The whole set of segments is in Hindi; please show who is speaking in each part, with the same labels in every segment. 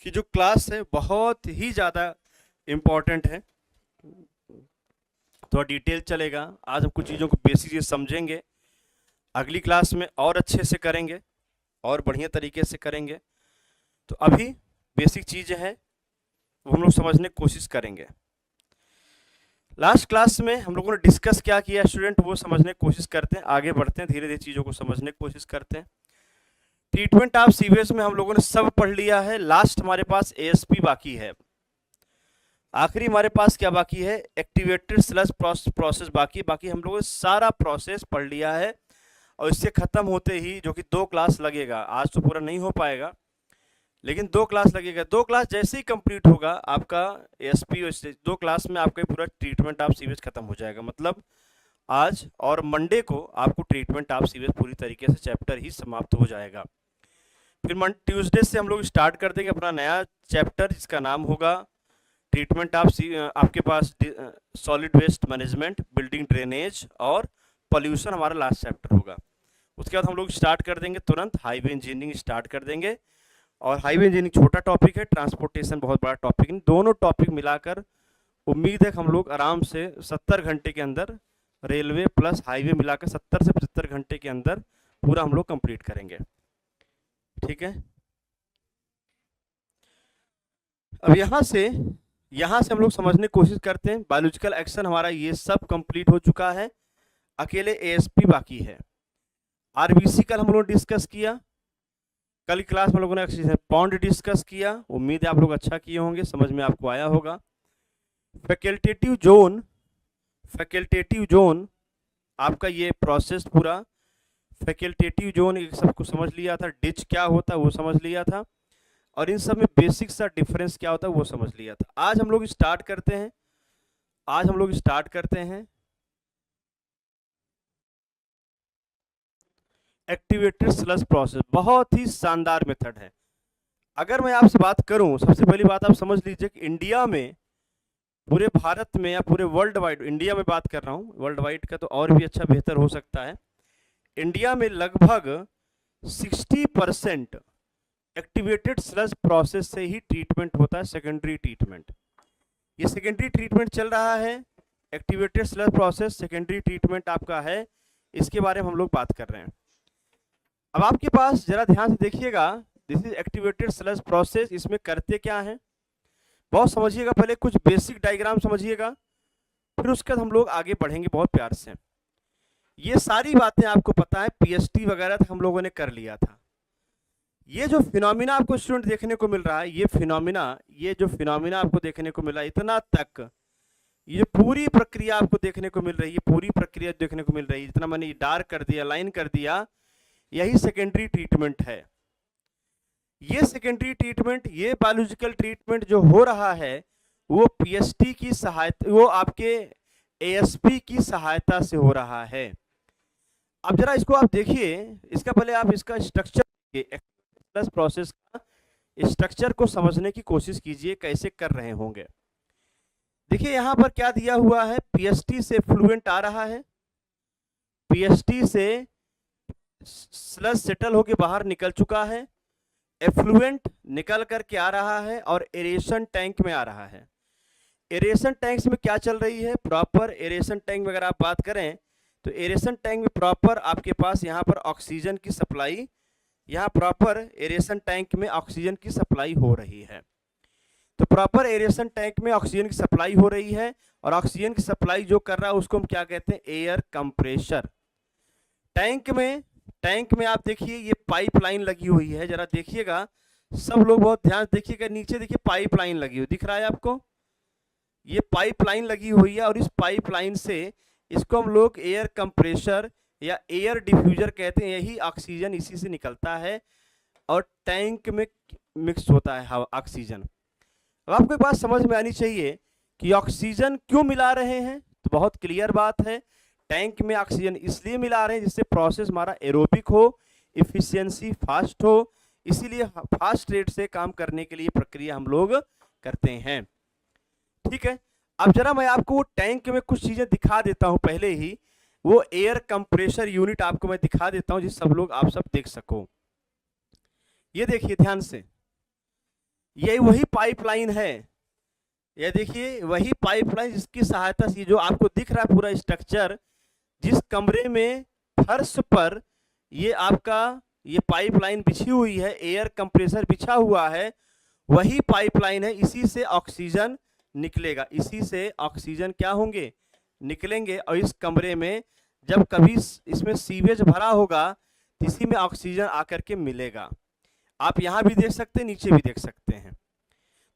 Speaker 1: कि जो क्लास है बहुत ही ज़्यादा इम्पॉर्टेंट है। थोड़ा डिटेल चलेगा। आज हम कुछ चीज़ों को बेसिक चीज़ समझेंगे, अगली क्लास में और अच्छे से करेंगे और बढ़िया तरीके से करेंगे। तो अभी बेसिक चीज़ें हैं वो हम लोग समझने की कोशिश करेंगे। लास्ट क्लास में हम लोगों ने डिस्कस क्या किया स्टूडेंट, वो समझने की कोशिश करते हैं, आगे बढ़ते हैं, धीरे धीरे चीज़ों को समझने की कोशिश करते हैं। ट्रीटमेंट ऑफ सीवेज में हम लोगों ने सब पढ़ लिया है। लास्ट हमारे पास एएसपी बाकी है। आखिरी हमारे पास क्या बाकी है, एक्टिवेटेड स्लज प्रोसेस बाकी हम लोगों ने सारा प्रोसेस पढ़ लिया है। और इससे ख़त्म होते ही, जो कि 2 क्लास लगेगा, आज तो पूरा नहीं हो पाएगा लेकिन 2 क्लास लगेगा। 2 क्लास जैसे ही कंप्लीट होगा आपका एएसपी, 2 क्लास में आपका पूरा ट्रीटमेंट ऑफ सीवेज खत्म हो जाएगा। मतलब आज और मंडे को आपको ट्रीटमेंट ऑफ सीवेज पूरी तरीके से चैप्टर ही समाप्त हो जाएगा। फिर ट्यूसडे से हम लोग स्टार्ट कर देंगे अपना नया चैप्टर, जिसका नाम होगा ट्रीटमेंट ऑफ आपके पास solid waste management, building drainage और पॉल्यूशन हमारा लास्ट चैप्टर होगा। उसके बाद हम लोग स्टार्ट कर देंगे तुरंत हाईवे इंजीनियरिंग स्टार्ट कर देंगे। और हाईवे इंजीनियरिंग छोटा टॉपिक है, ट्रांसपोर्टेशन बहुत बड़ा टॉपिक है। दोनों टॉपिक मिलाकर उम्मीद है कि हम लोग आराम से 70 घंटे के अंदर, रेलवे प्लस हाईवे मिलाकर 70 से 75 घंटे के अंदर पूरा हम लोग कंप्लीट करेंगे। ठीक है, अब यहाँ से हम लोग समझने की कोशिश करते हैं। बायोलॉजिकल एक्शन हमारा ये सब कंप्लीट हो चुका है, अकेले एएसपी बाकी है। आरबीसी कल हम लोगों ने डिस्कस किया, कल की क्लास में लोगों ने पॉन्ड डिस्कस किया। उम्मीद है आप लोग अच्छा किए होंगे, समझ में आपको आया होगा। फैकल्टेटिव जोन आपका ये प्रोसेस पूरा फैकल्टेटिव जोन सबको समझ लिया था, डिच क्या होता है वो समझ लिया था, और इन सब में बेसिक सा डिफरेंस क्या होता है वो समझ लिया था। आज हम लोग स्टार्ट करते हैं एक्टिवेटेड स्लज प्रोसेस। बहुत ही शानदार मेथड है। अगर मैं आपसे बात करूं, सबसे पहली बात आप समझ लीजिए कि इंडिया में, पूरे भारत में या पूरे वर्ल्ड वाइड, इंडिया में बात कर रहा हूं, वर्ल्ड वाइड का तो और भी अच्छा बेहतर हो सकता है। इंडिया में लगभग 60% एक्टिवेटेड स्लज प्रोसेस से ही ट्रीटमेंट होता है, सेकेंडरी ट्रीटमेंट। ये सेकेंडरी ट्रीटमेंट चल रहा है, activated sludge process secondary treatment आपका है, इसके बारे में हम लोग बात कर रहे हैं। अब आपके पास जरा ध्यान से देखिएगा, this is activated sludge process. इसमें करते क्या है बहुत समझिएगा, पहले कुछ बेसिक डायग्राम समझिएगा, फिर उसके बाद हम लोग आगे बढ़ेंगे बहुत प्यार से। ये सारी बातें आपको पता है, पीएचडी वगैरह तक हम लोगों ने कर लिया था। ये जो फिनोमिना आपको स्टूडेंट देखने को मिल रहा है, ये जो फिनोमिना आपको देखने को मिला इतना तक, ये पूरी प्रक्रिया आपको देखने को मिल रही है, पूरी प्रक्रिया देखने को मिल रही है, जितना मैंने डार्क कर दिया, लाइन कर दिया, यही सेकेंडरी ट्रीटमेंट है। ये सेकेंडरी ट्रीटमेंट, ये बायोलॉजिकल ट्रीटमेंट जो हो रहा है वो पीएचडी की सहायता, वो आपके एएसपी की सहायता से हो रहा है। अब जरा इसको आप देखिए, इसका पहले आप इसका स्ट्रक्चर, प्रोसेस का स्ट्रक्चर को समझने की कोशिश कीजिए, कैसे कर रहे होंगे। देखिए यहाँ पर क्या दिया हुआ है, पीएचडी से फ्लुएंट आ रहा है, पीएचडी से स्लज सेटल होके बाहर निकल चुका है, एफ्लुएंट निकल करके आ रहा है और एरेशन टैंक में आ रहा है। एरेशन टैंक्स में क्या चल रही है, प्रॉपर एरेशन टैंक में अगर आप बात करें तो एरेशन टैंक में प्रॉपर आपके पास यहाँ पर ऑक्सीजन की सप्लाई, यहाँ प्रॉपर एरेशन टैंक में ऑक्सीजन की सप्लाई हो रही है। तो प्रॉपर एरेशन टैंक में ऑक्सीजन की सप्लाई हो रही है, और ऑक्सीजन की सप्लाई जो कर रहा है उसको हम क्या कहते हैं, एयर कंप्रेशर। टैंक में आप देखिए ये पाइपलाइन लगी हुई है, जरा देखिएगा सब लोग, बहुत ध्यान देखिएगा, नीचे देखिए पाइपलाइन लगी हुई दिख रहा है आपको, ये पाइपलाइन लगी हुई है, और इस पाइपलाइन से इसको हम लोग एयर कंप्रेशर या एयर डिफ्यूजर कहते हैं। यही ऑक्सीजन इसी से निकलता है और टैंक में मिक्स होता है हवा, ऑक्सीजन। अब आपको एक बात समझ में आनी चाहिए कि ऑक्सीजन क्यों मिला रहे हैं, तो बहुत क्लियर बात है, टैंक में ऑक्सीजन इसलिए मिला रहे हैं जिससे प्रोसेस हमारा एरोबिक हो, इफिशियंसी फास्ट हो, इसीलिए फास्ट रेट से काम करने के लिए प्रक्रिया हम लोग करते हैं। ठीक है, अब जरा मैं आपको टैंक में कुछ चीजें दिखा देता हूं, पहले ही वो एयर कंप्रेशर यूनिट आपको मैं दिखा देता हूं, जिस सब लोग आप सब देख सको। ये देखिए ध्यान से, ये वही पाइपलाइन है, ये देखिए वही पाइपलाइन जिसकी सहायता से जो आपको दिख रहा है पूरा स्ट्रक्चर, जिस कमरे में फर्श पर ये आपका ये पाइपलाइन बिछी हुई है, एयर कंप्रेसर बिछा हुआ है, वही पाइपलाइन है। इसी से ऑक्सीजन निकलेगा, इसी से ऑक्सीजन क्या होंगे, निकलेंगे। और इस कमरे में जब कभी इसमें सीवेज भरा होगा तो इसी में ऑक्सीजन आकर के मिलेगा। आप यहाँ भी देख सकते हैं, नीचे भी देख सकते हैं।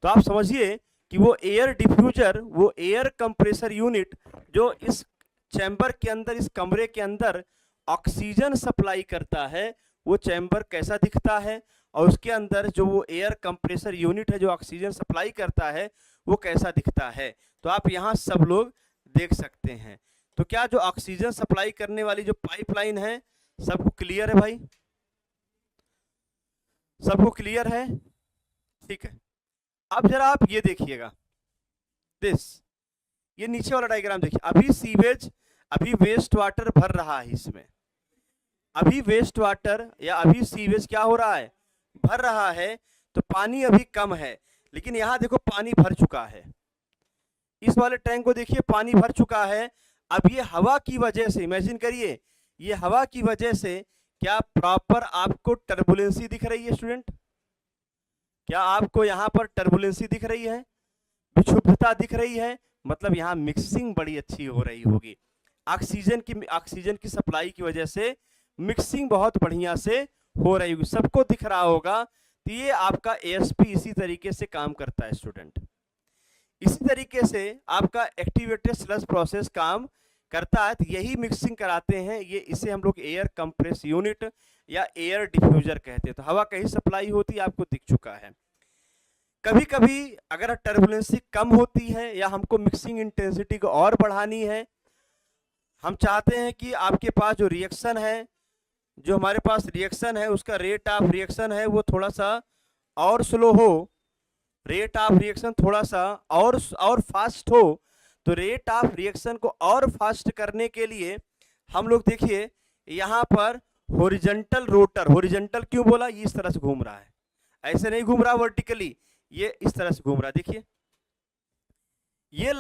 Speaker 1: तो आप समझिए कि वो एयर डिफ्यूजर, वो एयर कंप्रेसर यूनिट जो इस चैम्बर के अंदर, इस कमरे के अंदर ऑक्सीजन सप्लाई करता है, वो चैम्बर कैसा दिखता है, और उसके अंदर जो वो एयर कंप्रेसर यूनिट है जो ऑक्सीजन सप्लाई करता है वो कैसा दिखता है। तो आप यहाँ सब लोग देख सकते हैं। तो क्या जो ऑक्सीजन सप्लाई करने वाली जो पाइपलाइन है, सबको क्लियर है भाई? सबको क्लियर है? ठीक है। अब जरा आप ये देखिएगा, ये नीचे वाला डायग्राम देखिए। अभी सीवेज, अभी वेस्ट वाटर भर रहा है इसमें, अभी वेस्ट वाटर या अभी सीवेज क्या हो रहा है, भर रहा है। तो पानी अभी कम है, लेकिन यहाँ देखो पानी भर चुका है। इस वाले टैंक को देखिए, पानी भर चुका है। अब ये हवा की वजह से, इमेजिन करिए, ये हवा की वजह से क्या प्रॉपर आपको टर्बुलेंसी दिख रही है स्टूडेंट? क्या आपको यहाँ पर टर्बुलेंसी दिख रही है, विक्षुब्धता दिख रही है? मतलब यहाँ मिक्सिंग बड़ी अच्छी हो रही होगी। ऑक्सीजन की सप्लाई की वजह से मिक्सिंग बहुत बढ़िया से हो रही होगी, सबको दिख रहा होगा। तो ये आपका एएसपी इसी तरीके से काम करता है स्टूडेंट। इसी तरीके से आपका एक्टिवेटेड स्लज प्रोसेस काम करता है। तो यही मिक्सिंग कराते हैं, ये इसे हम लोग एयर कंप्रेस यूनिट या एयर डिफ्यूजर कहते हैं। तो हवा कहीं सप्लाई होती है, आपको दिख चुका है। कभी कभी अगर टर्बुलेंसी कम होती है या हमको मिक्सिंग इंटेंसिटी को और बढ़ानी है, हम चाहते हैं कि आपके पास जो रिएक्शन है, जो हमारे पास रिएक्शन है उसका रेट ऑफ रिएक्शन है वो थोड़ा सा और स्लो हो, रेट ऑफ रिएक्शन थोड़ा सा और फास्ट हो। तो रेट ऑफ रिएक्शन को और फास्ट करने के लिए हम लोग देखिए यहाँ पर हॉरिजॉन्टल रोटर, हॉरिजॉन्टल क्यों बोला, ये इस तरह से घूम रहा है, ऐसे नहीं घूम रहा वर्टिकली, ये इस तरह से घूम रहा है। देखिए ये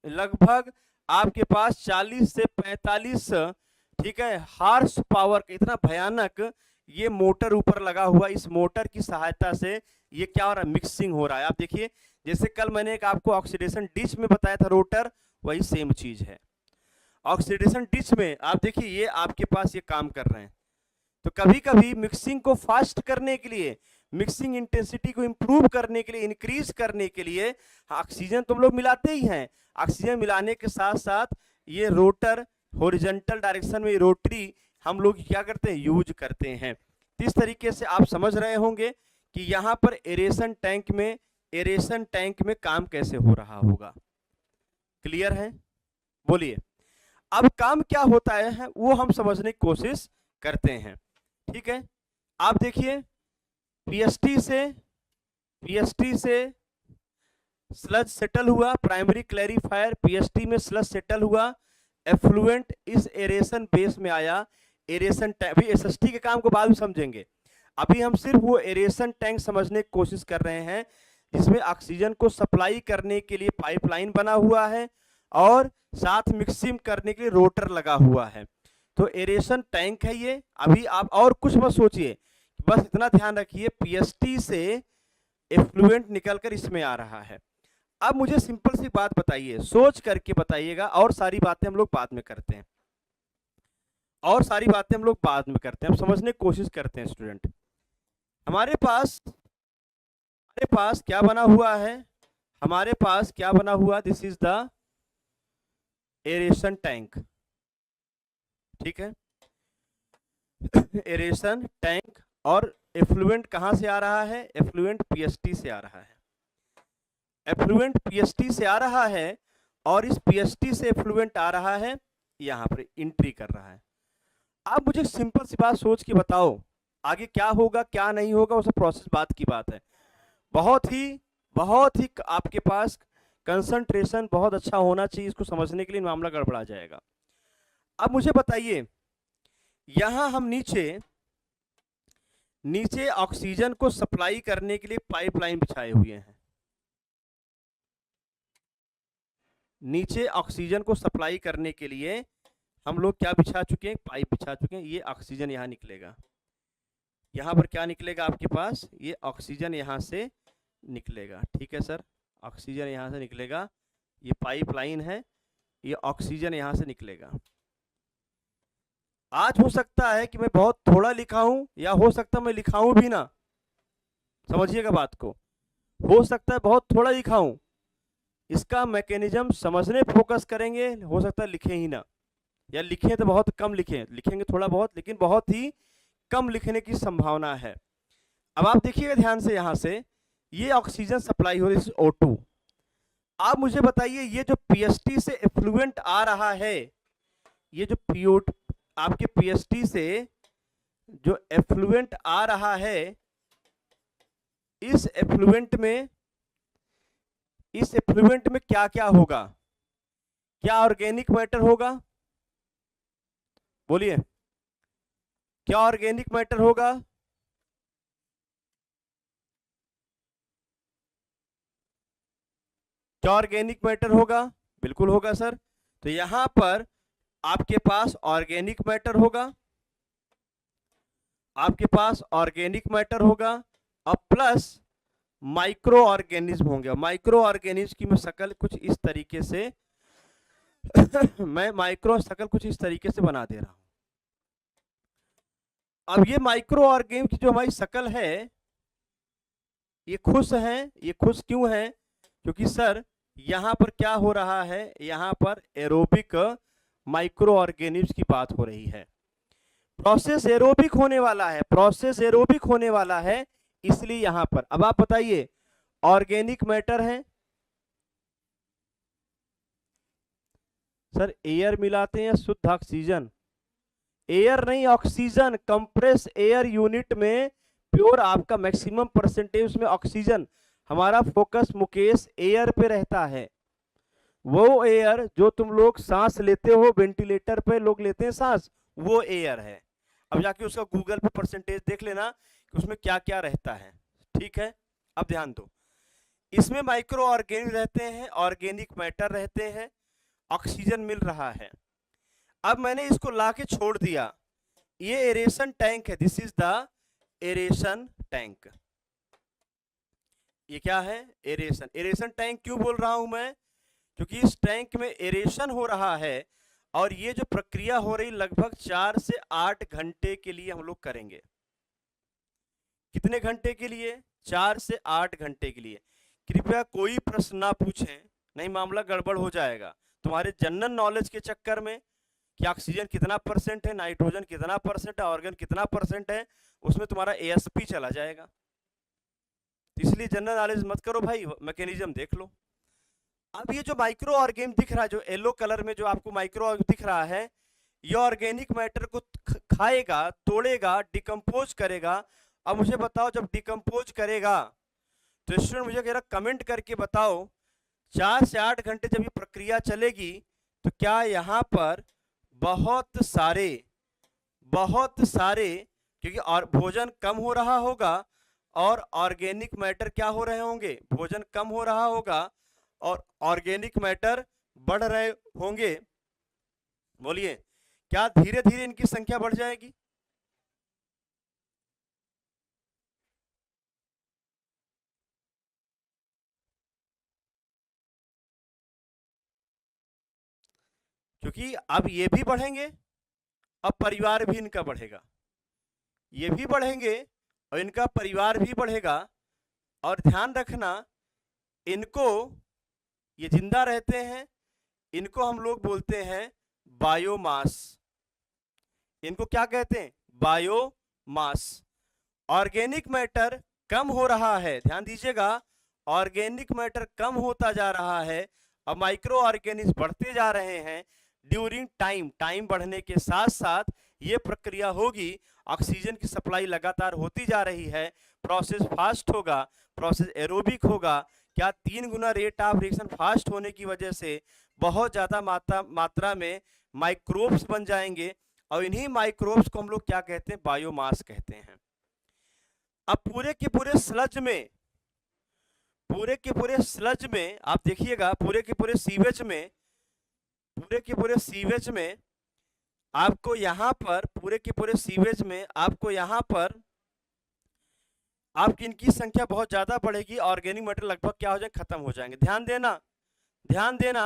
Speaker 1: लगभग आपके पास 40 से 45, ठीक है, हार्स पावर, इतना भयानक ये मोटर ऊपर लगा हुआ। इस मोटर की सहायता से ये क्या हो रहा है, मिक्सिंग हो रहा है। आप देखिए जैसे कल मैंने एक आपको ऑक्सीडेशन डिच में बताया था रोटर, वही सेम चीज है। ऑक्सीडेशन डिच में आप देखिए ये आपके पास ये काम कर रहे हैं। तो कभी कभी मिक्सिंग को फास्ट करने के लिए, मिक्सिंग इंटेंसिटी को इंप्रूव करने के लिए, इंक्रीज करने के लिए ऑक्सीजन तुम लोग मिलाते ही हैं। ऑक्सीजन मिलाने के साथ साथ ये रोटर हॉरिजॉन्टल डायरेक्शन में रोटरी हम लोग क्या करते हैं, यूज करते हैं। तो इस तरीके से आप समझ रहे होंगे कि यहाँ पर एरेशन टैंक में काम कैसे हो रहा होगा। क्लियर है? बोलिए अब काम क्या होता है वो हम समझने की कोशिश करते हैं। ठीक है, आप देखिए पीएसटी से स्लज सेटल हुआ, प्राइमरी क्लैरिफायर पीएसटी में स्लज सेटल हुआ, एफ्लुएंट इस एरेशन बेस में आया। एरेशन टैंक, अभी एसएसटी के काम को बाद में समझेंगे, अभी हम सिर्फ वो एरेशन टैंक समझने की कोशिश कर रहे हैं जिसमें ऑक्सीजन को सप्लाई करने के लिए पाइपलाइन बना हुआ है और साथ मिक्सिंग करने के लिए रोटर लगा हुआ है। तो एरेशन टैंक है ये। अभी आप और कुछ मत सोचिए, बस इतना ध्यान रखिए पीएसटी से एफ्लुएंट निकलकर इसमें आ रहा है। अब मुझे सिंपल सी बात बताइए, सोच करके बताइएगा, और सारी बातें हम लोग बाद में करते हैं, हम समझने की कोशिश करते हैं स्टूडेंट। हमारे पास क्या बना हुआ है, this is the aeration tank. ठीक है, एरेशन टैंक, और एफ्लुएंट कहां से आ रहा है, एफ्लुएंट पीएसटी से आ रहा है। एफ्लुएंट पीएसटी से आ रहा है और इस पीएसटी से एफ्लुएंट आ रहा है, यहां पर एंट्री कर रहा है। आप मुझे सिंपल सी बात सोच के बताओ, आगे क्या होगा क्या नहीं होगा, वो सब प्रोसेस बात की बात है। बहुत ही आपके पास कंसंट्रेशन बहुत अच्छा होना चाहिए, इसको समझने के लिए मामला गड़बड़ा जाएगा। अब मुझे बताइए, यहां हम नीचे नीचे ऑक्सीजन को सप्लाई करने के लिए पाइपलाइन बिछाए हुए हैं। नीचे ऑक्सीजन को सप्लाई करने के लिए हम लोग क्या बिछा चुके हैं, पाइप बिछा चुके हैं। ये ऑक्सीजन यहाँ निकलेगा, यहाँ पर क्या निकलेगा आपके पास, ये ऑक्सीजन यहाँ से निकलेगा। ठीक है सर, ऑक्सीजन यहाँ से निकलेगा, ये पाइपलाइन है, ये ऑक्सीजन यहाँ से निकलेगा। आज हो सकता है कि मैं बहुत थोड़ा लिखा हूं, या हो सकता है मैं लिखाऊं भी ना, समझिएगा बात को, हो सकता है बहुत थोड़ा लिखा हूं। इसका मैकेनिज्म समझने फोकस करेंगे, हो सकता है लिखें ही ना, या लिखें तो बहुत कम लिखें, लिखेंगे थोड़ा बहुत, लेकिन बहुत ही कम लिखने की संभावना है। अब आप देखिएगा ध्यान से, यहां से ये ऑक्सीजन सप्लाई हो रही है O2। आप मुझे बताइए, ये जो पीएसटी से एफ्लुएंट आ रहा है, ये जो आपके पीएसटी से जो एफ्लुएंट आ रहा है, इस एफ्लुएंट में क्या क्या होगा? क्या ऑर्गेनिक मैटर होगा? बोलिए, क्या ऑर्गेनिक मैटर होगा? क्या ऑर्गेनिक मैटर होगा? बिल्कुल होगा सर। तो यहां पर आपके पास ऑर्गेनिक मैटर होगा, आपके पास ऑर्गेनिक मैटर होगा, और प्लस माइक्रो ऑर्गेनिज्म होंगे। माइक्रो ऑर्गेनिज्म की मैं शक्ल कुछ इस तरीके से मैं माइक्रो शक्ल कुछ इस तरीके से बना दे रहा हूं। अब ये माइक्रो ऑर्गेनिज्म की जो हमारी शक्ल है, ये खुश है। ये खुश क्यों है? क्योंकि सर यहां पर क्या हो रहा है, यहां पर एरोबिक माइक्रो ऑर्गेनिज्म की बात हो रही है। प्रोसेस एरोबिक होने वाला है, प्रोसेस एरोबिक होने वाला है, इसलिए यहां पर। अब आप बताइए, ऑर्गेनिक मैटर है सर, एयर मिलाते हैं या शुद्ध ऑक्सीजन? एयर नहीं, ऑक्सीजन। कंप्रेस एयर यूनिट में प्योर आपका मैक्सिमम परसेंटेज में ऑक्सीजन। हमारा फोकस मुकेश एयर पे रहता है, वो एयर जो तुम लोग सांस लेते हो, वेंटिलेटर पे लोग लेते हैं सांस, वो एयर है। अब जाके उसका गूगल पे परसेंटेज देख लेना कि उसमें क्या क्या रहता है। ठीक है, अब ध्यान दो, इसमें माइक्रो ऑर्गेनिज्म रहते हैं, ऑर्गेनिक मैटर रहते हैं, ऑक्सीजन मिल रहा है। अब मैंने इसको लाके छोड़ दिया, ये एरेशन टैंक है, this is the aeration tank. ये क्या है? एरेशन। एरेशन टैंक क्यों बोल रहा हूं मैं? क्योंकि इस टैंक में एरेशन हो रहा है, और ये जो प्रक्रिया हो रही लगभग 4 से 8 घंटे के लिए हम लोग करेंगे। कितने घंटे के लिए? 4 से 8 घंटे के लिए। कृपया कोई प्रश्न ना पूछें, नहीं मामला गड़बड़ हो जाएगा तुम्हारे जनरल नॉलेज के चक्कर में कि ऑक्सीजन कितना परसेंट है, नाइट्रोजन कितना परसेंट है, ऑर्गन कितना परसेंट है, उसमें तुम्हारा एएसपी चला जाएगा। इसलिए जनरल नॉलेज मत करो भाई, मैकेनिज्म देख लो। अब ये जो माइक्रो ऑर्गेनिज्म दिख रहा है, जो येलो कलर में जो आपको माइक्रो दिख रहा है, ये ऑर्गेनिक मैटर को खाएगा, तोड़ेगा, डिकम्पोज करेगा। अब मुझे बताओ, जब डिकम्पोज करेगा तो स्टूडेंट मुझे कह रहा कमेंट करके बताओ, 4 से 8 घंटे जब ये प्रक्रिया चलेगी तो क्या यहाँ पर बहुत सारे क्योंकि और भोजन कम हो रहा होगा और ऑर्गेनिक मैटर क्या हो रहे होंगे, भोजन कम हो रहा होगा और ऑर्गेनिक मैटर बढ़ रहे होंगे। बोलिए, क्या धीरे धीरे इनकी संख्या बढ़ जाएगी? क्योंकि अब ये भी बढ़ेंगे, अब परिवार भी इनका बढ़ेगा, ये भी बढ़ेंगे और इनका परिवार भी बढ़ेगा। और ध्यान रखना, इनको, ये जिंदा रहते हैं, इनको हम लोग बोलते हैं बायोमास। इनको क्या कहते हैं? बायोमास। ऑर्गेनिक मैटर कम हो रहा है, ध्यान दीजिएगा, ऑर्गेनिक मैटर कम होता जा रहा है और माइक्रो ऑर्गेनिज्म बढ़ते जा रहे हैं। ड्यूरिंग टाइम बढ़ने के साथ साथ ये प्रक्रिया होगी, ऑक्सीजन की सप्लाई लगातार होती जा रही है, प्रोसेस फास्ट होगा, प्रोसेस एरोबिक होगा। क्या 3 गुना रेट ऑफ रिएक्शन फास्ट होने की वजह से बहुत ज़्यादा मात्रा में माइक्रोब्स बन जाएंगे, और इन्हीं माइक्रोब्स को हम लोग क्या कहते हैं? बायोमास कहते हैं। अब पूरे के पूरे स्लज में, पूरे के पूरे स्लज में आप देखिएगा, पूरे के पूरे सीवेज में, पूरे के पूरे सीवेज में आपको यहां पर, पूरे के पूरे सीवेज में आपको यहां पर आपकी इनकी संख्या बहुत ज्यादा बढ़ेगी, ऑर्गेनिक मैटर लगभग क्या हो जाएंगे, खत्म हो जाएंगे। ध्यान देना, ध्यान देना,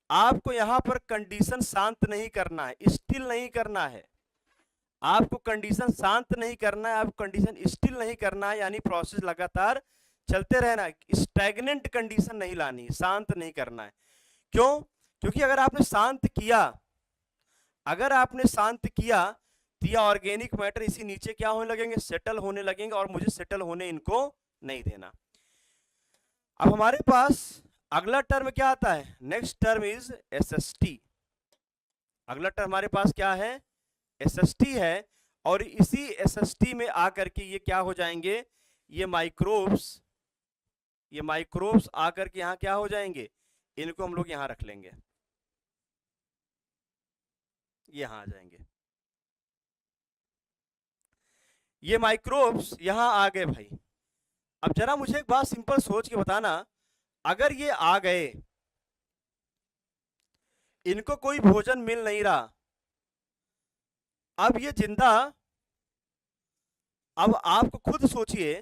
Speaker 1: आपको यहां पर कंडीशन शांत नहीं करना है, स्टिल नहीं करना है, आपको कंडीशन शांत नहीं करना है, आपको कंडीशन स्टिल नहीं करना है, यानी प्रोसेस लगातार चलते रहना है, स्टैग्नेंट कंडीशन नहीं लानी, शांत नहीं करना है। क्यों? क्योंकि अगर आपने शांत किया, अगर आपने शांत किया तो ये ऑर्गेनिक मैटर इसी नीचे क्या होने लगेंगे, सेटल होने लगेंगे, और मुझे सेटल होने इनको नहीं देना। अब हमारे पास अगला टर्म क्या आता है, नेक्स्ट टर्म इज एसएसटी। अगला टर्म हमारे पास क्या है, एसएसटी है, और इसी एसएसटी में आकर के ये क्या हो जाएंगे, ये माइक्रोब्स, ये माइक्रोब्स आकर के यहां क्या हो जाएंगे, इनको हम लोग यहां रख लेंगे, यहां आ जाएंगे। ये माइक्रोब्स यहां आ गए भाई। अब जरा मुझे एक बात सिंपल सोच के बताना, अगर ये आ गए, इनको कोई भोजन मिल नहीं रहा, अब ये जिंदा, अब आपको खुद सोचिए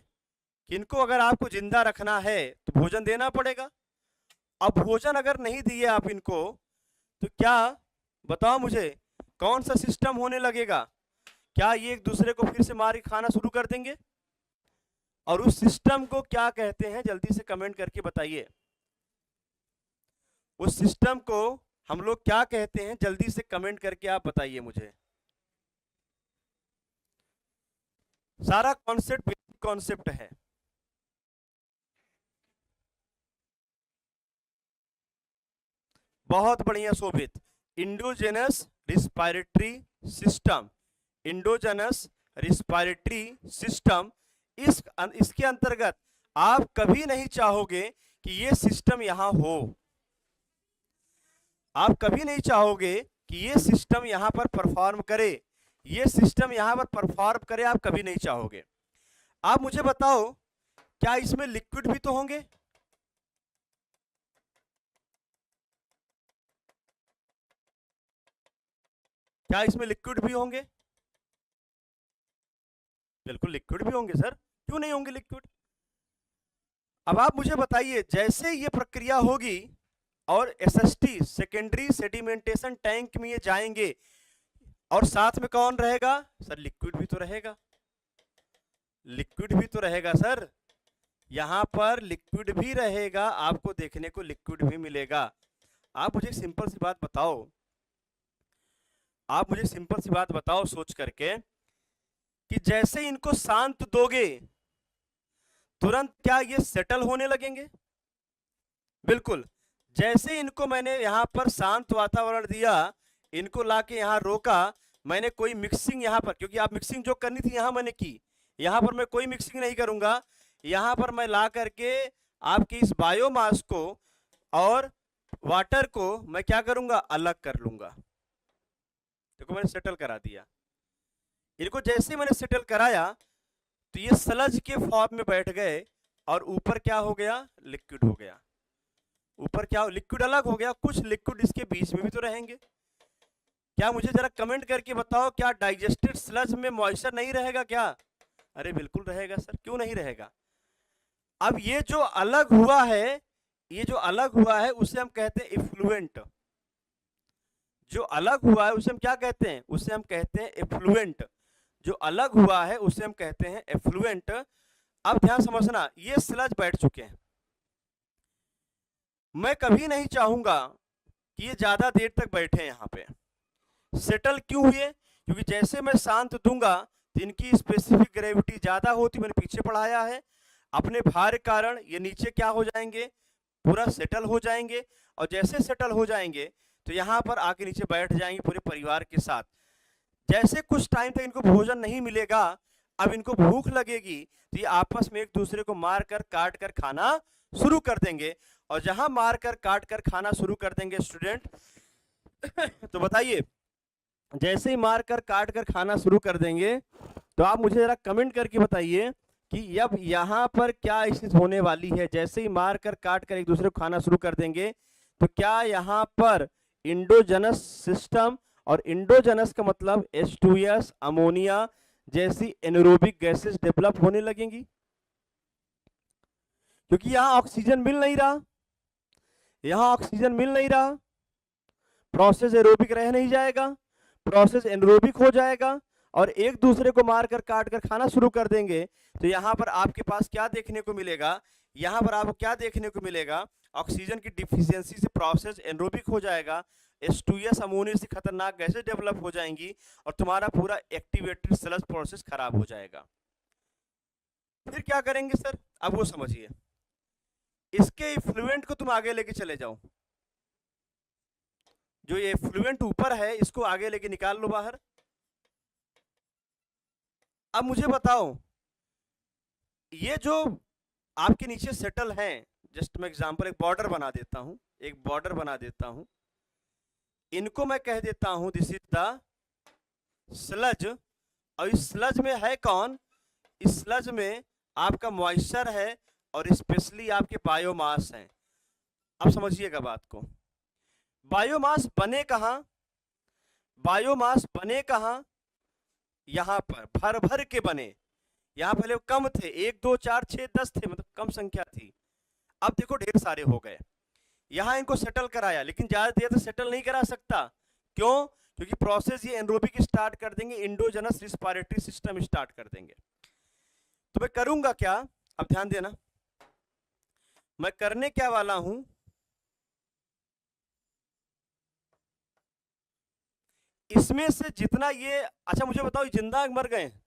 Speaker 1: कि इनको अगर आपको जिंदा रखना है तो भोजन देना पड़ेगा। अब भोजन अगर नहीं दिए आप इनको, तो क्या, बताओ मुझे, कौन सा सिस्टम होने लगेगा, क्या ये एक दूसरे को फिर से मार के खाना शुरू कर देंगे? और उस सिस्टम को क्या कहते हैं, जल्दी से कमेंट करके बताइए, उस सिस्टम को हम लोग क्या कहते हैं, जल्दी से कमेंट करके आप बताइए मुझे। सारा कॉन्सेप्ट कॉन्सेप्ट है। बहुत बढ़िया शोभित, endogenous respiratory system, endogenous respiratory system. इसके अंतर्गत आप कभी नहीं चाहोगे कि ये सिस्टम यहां हो, आप कभी नहीं चाहोगे कि ये सिस्टम यहां पर परफॉर्म करे, ये सिस्टम यहां पर परफॉर्म करे, आप कभी नहीं चाहोगे। आप मुझे बताओ, क्या इसमें लिक्विड भी तो होंगे? क्या इसमें लिक्विड भी होंगे? बिल्कुल लिक्विड भी होंगे सर, क्यों नहीं होंगे लिक्विड? अब आप मुझे बताइए, जैसे ये प्रक्रिया होगी और एसएसटी सेकेंडरी सेडिमेंटेशन टैंक में ये जाएंगे, और साथ में कौन रहेगा सर, लिक्विड भी तो रहेगा, लिक्विड भी तो रहेगा सर, यहां पर लिक्विड भी रहेगा, आपको देखने को लिक्विड भी मिलेगा। आप मुझे सिंपल सी बात बताओ, आप मुझे सिंपल सी बात बताओ सोच करके, कि जैसे इनको शांत दोगे तुरंत क्या ये सेटल होने लगेंगे? बिल्कुल, जैसे इनको मैंने यहां पर शांत वातावरण दिया, इनको लाके यहां रोका, मैंने कोई मिक्सिंग यहां पर, क्योंकि आप मिक्सिंग जो करनी थी यहां मैंने की, यहां पर मैं कोई मिक्सिंग नहीं करूंगा, यहां पर मैं ला करके आपकी इस बायोमास को और वाटर को मैं क्या करूंगा, अलग कर लूंगा। देखो मैंने सेटल करा दिया इनको, जैसे मैंने सेटल कराया तो ये सलज के फॉर्म में बैठ गए, और ऊपर क्या हो गया, लिक्विड हो गया, ऊपर क्या हो, लिक्विड अलग हो गया, कुछ लिक्विड इसके बीच में भी तो रहेंगे। क्या मुझे जरा कमेंट करके बताओ, क्या डाइजेस्टेड स्लज में मॉइस्चर नहीं रहेगा क्या? अरे बिल्कुल रहेगा सर, क्यों नहीं रहेगा? अब ये जो अलग हुआ है, ये जो अलग हुआ है उसे हम कहते हैं इफ्लुएंट, जो अलग हुआ है उसे हम क्या कहते हैं, उसे हम कहते हैं एफ्लुएंट, जो अलग हुआ है उसे हम कहते हैं एफ्लुएंट। अब ध्यान समझना, ये स्लज बैठ चुके हैं, मैं कभी नहीं चाहूंगा कि ये ज्यादा देर तक बैठे यहां पे, सेटल क्यों हुए, क्योंकि जैसे मैं शांत दूंगा तो इनकी स्पेसिफिक ग्रेविटी ज्यादा होती, मैंने पीछे पढ़ाया है, अपने भार के कारण ये नीचे क्या हो जाएंगे, पूरा सेटल हो जाएंगे, और जैसे सेटल हो जाएंगे तो यहां पर आके नीचे बैठ जाएंगे पूरे परिवार के साथ। जैसे कुछ टाइम तक इनको भोजन नहीं मिलेगा, अब इनको भूख लगेगी, तो ये आपस में एक दूसरे को मार कर काट कर खाना शुरू कर देंगे, और जहां मार कर काट कर खाना शुरू कर देंगे स्टूडेंट तो बताइए, जैसे ही मार कर काट कर खाना शुरू कर देंगे, तो आप मुझे जरा कमेंट करके बताइए कि अब यहाँ पर क्या स्थिति होने वाली है। जैसे ही मार कर काट कर एक दूसरे को खाना शुरू कर देंगे तो क्या यहाँ पर इंडोजनस सिस्टम, और इंडोजनस का मतलब H2S, अमोनिया जैसी एनारोबिक गैसेस डेवलप होने लगेंगी, क्योंकि यहाँ ऑक्सीजन मिल नहीं रहा, यहाँ ऑक्सीजन मिल नहीं रहा, प्रोसेस एरोबिक रह नहीं जाएगा, प्रोसेस एनरोबिक हो जाएगा और एक दूसरे को मारकर काट कर खाना शुरू कर देंगे। तो यहाँ पर आपके पास क्या देखने को मिलेगा, यहाँ पर आपको क्या देखने को मिलेगा, ऑक्सीजन की डिफिशियंसी से प्रोसेस एनरोबिक हो जाएगा, H2S अमोनिया से खतरनाक गैसें डेवलप हो जाएंगी और तुम्हारा पूरा एक्टिवेटेड स्लज प्रोसेस खराब हो जाएगा। फिर क्या करेंगे सर, अब वो समझिए। इसके इफ्लुएंट को तुम आगे लेके चले जाओ, जो ये फ्लुएंट ऊपर है इसको आगे लेके निकाल लो बाहर। अब मुझे बताओ, ये जो आपके नीचे सेटल हैं, जस्ट मैं एग्जांपल एक बॉर्डर बना देता हूं, एक बॉर्डर बना देता हूं, इनको मैं कह देता हूं दिस इज द स्लज। और इस स्लज में है कौन, इस स्लज में आपका मॉइस्चर है और स्पेशली आपके बायोमास हैं। अब समझिएगा बात को, बायोमास बने कहां, बायोमास बने कहां, यहां पर भर भर के बने। यहां पहले कम थे, 1 2 4 6 10 थे, मतलब कम संख्या थी, अब देखो ढेर सारे हो गए। यहां इनको सेटल कराया, लेकिन ज्यादा देर तक सेटल नहीं करा सकता, क्यों, क्योंकि प्रोसेस ये एनरोबिक स्टार्ट कर देंगे, इंडोजनस रिस्पिरेटरी सिस्टम स्टार्ट कर देंगे। तो मैं करूंगा क्या, अब ध्यान देना, मैं करने क्या वाला हूं, इसमें से जितना ये, अच्छा मुझे बताओ ये जिंदा है मर गए हैं,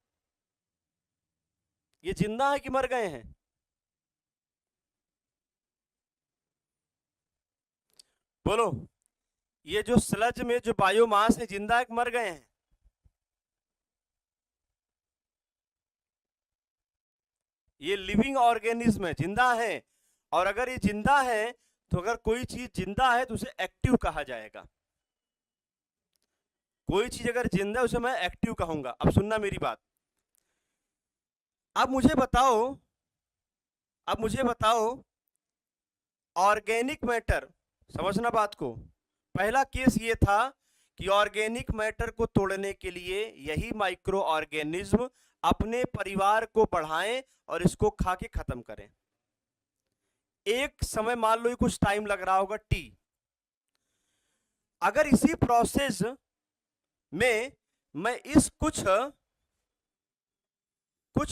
Speaker 1: ये जिंदा है कि मर गए हैं, बोलो। ये जो स्लज में जो बायोमास है जिंदा है कि मर गए हैं, ये लिविंग ऑर्गेनिज्म है, जिंदा है। और अगर ये जिंदा है तो अगर कोई चीज जिंदा है तो उसे एक्टिव कहा जाएगा, कोई चीज अगर जिंदा है उसे मैं एक्टिव कहूंगा। अब सुनना मेरी बात, अब मुझे बताओ, अब मुझे बताओ ऑर्गेनिक मैटर, समझना बात को। पहला केस ये था कि ऑर्गेनिक मैटर को तोड़ने के लिए यही माइक्रो ऑर्गेनिज्म अपने परिवार को बढ़ाएं और इसको खा के खत्म करें। एक समय मान लो कुछ टाइम लग रहा होगा टी, अगर इसी प्रोसेस में मैं इस कुछ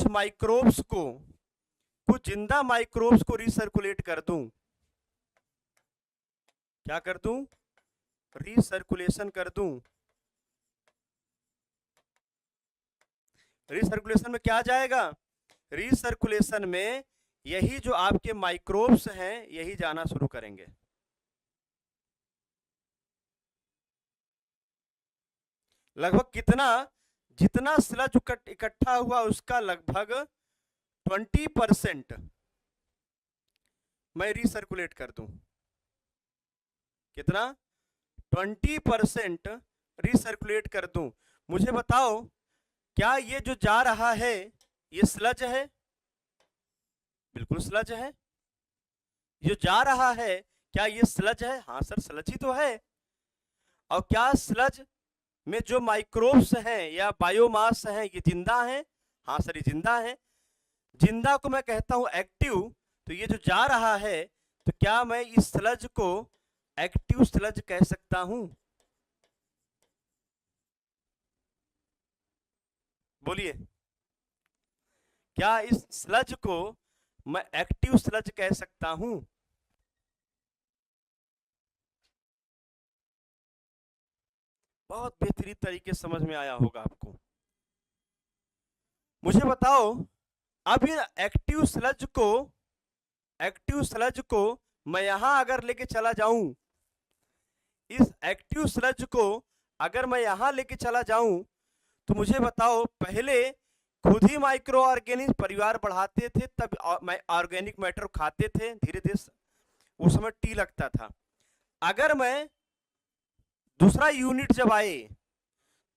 Speaker 1: माइक्रोब्स को, कुछ जिंदा माइक्रोब्स को रिसर्कुलेट कर दूं, क्या कर दूं, रिसर्कुलेशन कर दूं। रिसर्कुलेशन में क्या जाएगा, रिसर्कुलेशन में यही जो आपके माइक्रोब्स हैं यही जाना शुरू करेंगे। लगभग कितना, जितना स्लज इकट्ठा हुआ उसका लगभग 20% मैं रिसर्कुलेट कर दूं। कितना, 20% रिसर्कुलेट कर दूं। मुझे बताओ क्या ये जो जा रहा है ये स्लज है, बिल्कुल स्लज है। ये जा रहा है क्या ये स्लज है, हाँ सर स्लज ही तो है। और क्या स्लज में जो माइक्रोब्स हैं या बायोमास हैं ये जिंदा हैं, हाँ सर ये जिंदा है। जिंदा को मैं कहता हूं एक्टिव, तो ये जो जा रहा है तो क्या मैं इस स्लज को एक्टिव स्लज कह सकता हूं, बोलिए, क्या इस स्लज को मैं एक्टिव स्लज कह सकता हूं। बहुत बेहतरीन तरीके से समझ में आया होगा आपको। मुझे बताओ अब ये एक्टिव स्लज को मैं यहां अगर लेके चला जाऊं, इस एक्टिव स्लज को अगर मैं यहां लेके चला जाऊं तो मुझे बताओ पहले खुद ही माइक्रो ऑर्गेनिज्म परिवार बढ़ाते थे, तब ऑर्गेनिक मैटर खाते थे, धीरे धीरे उस समय टी लगता था। अगर मैं दूसरा यूनिट जब आए,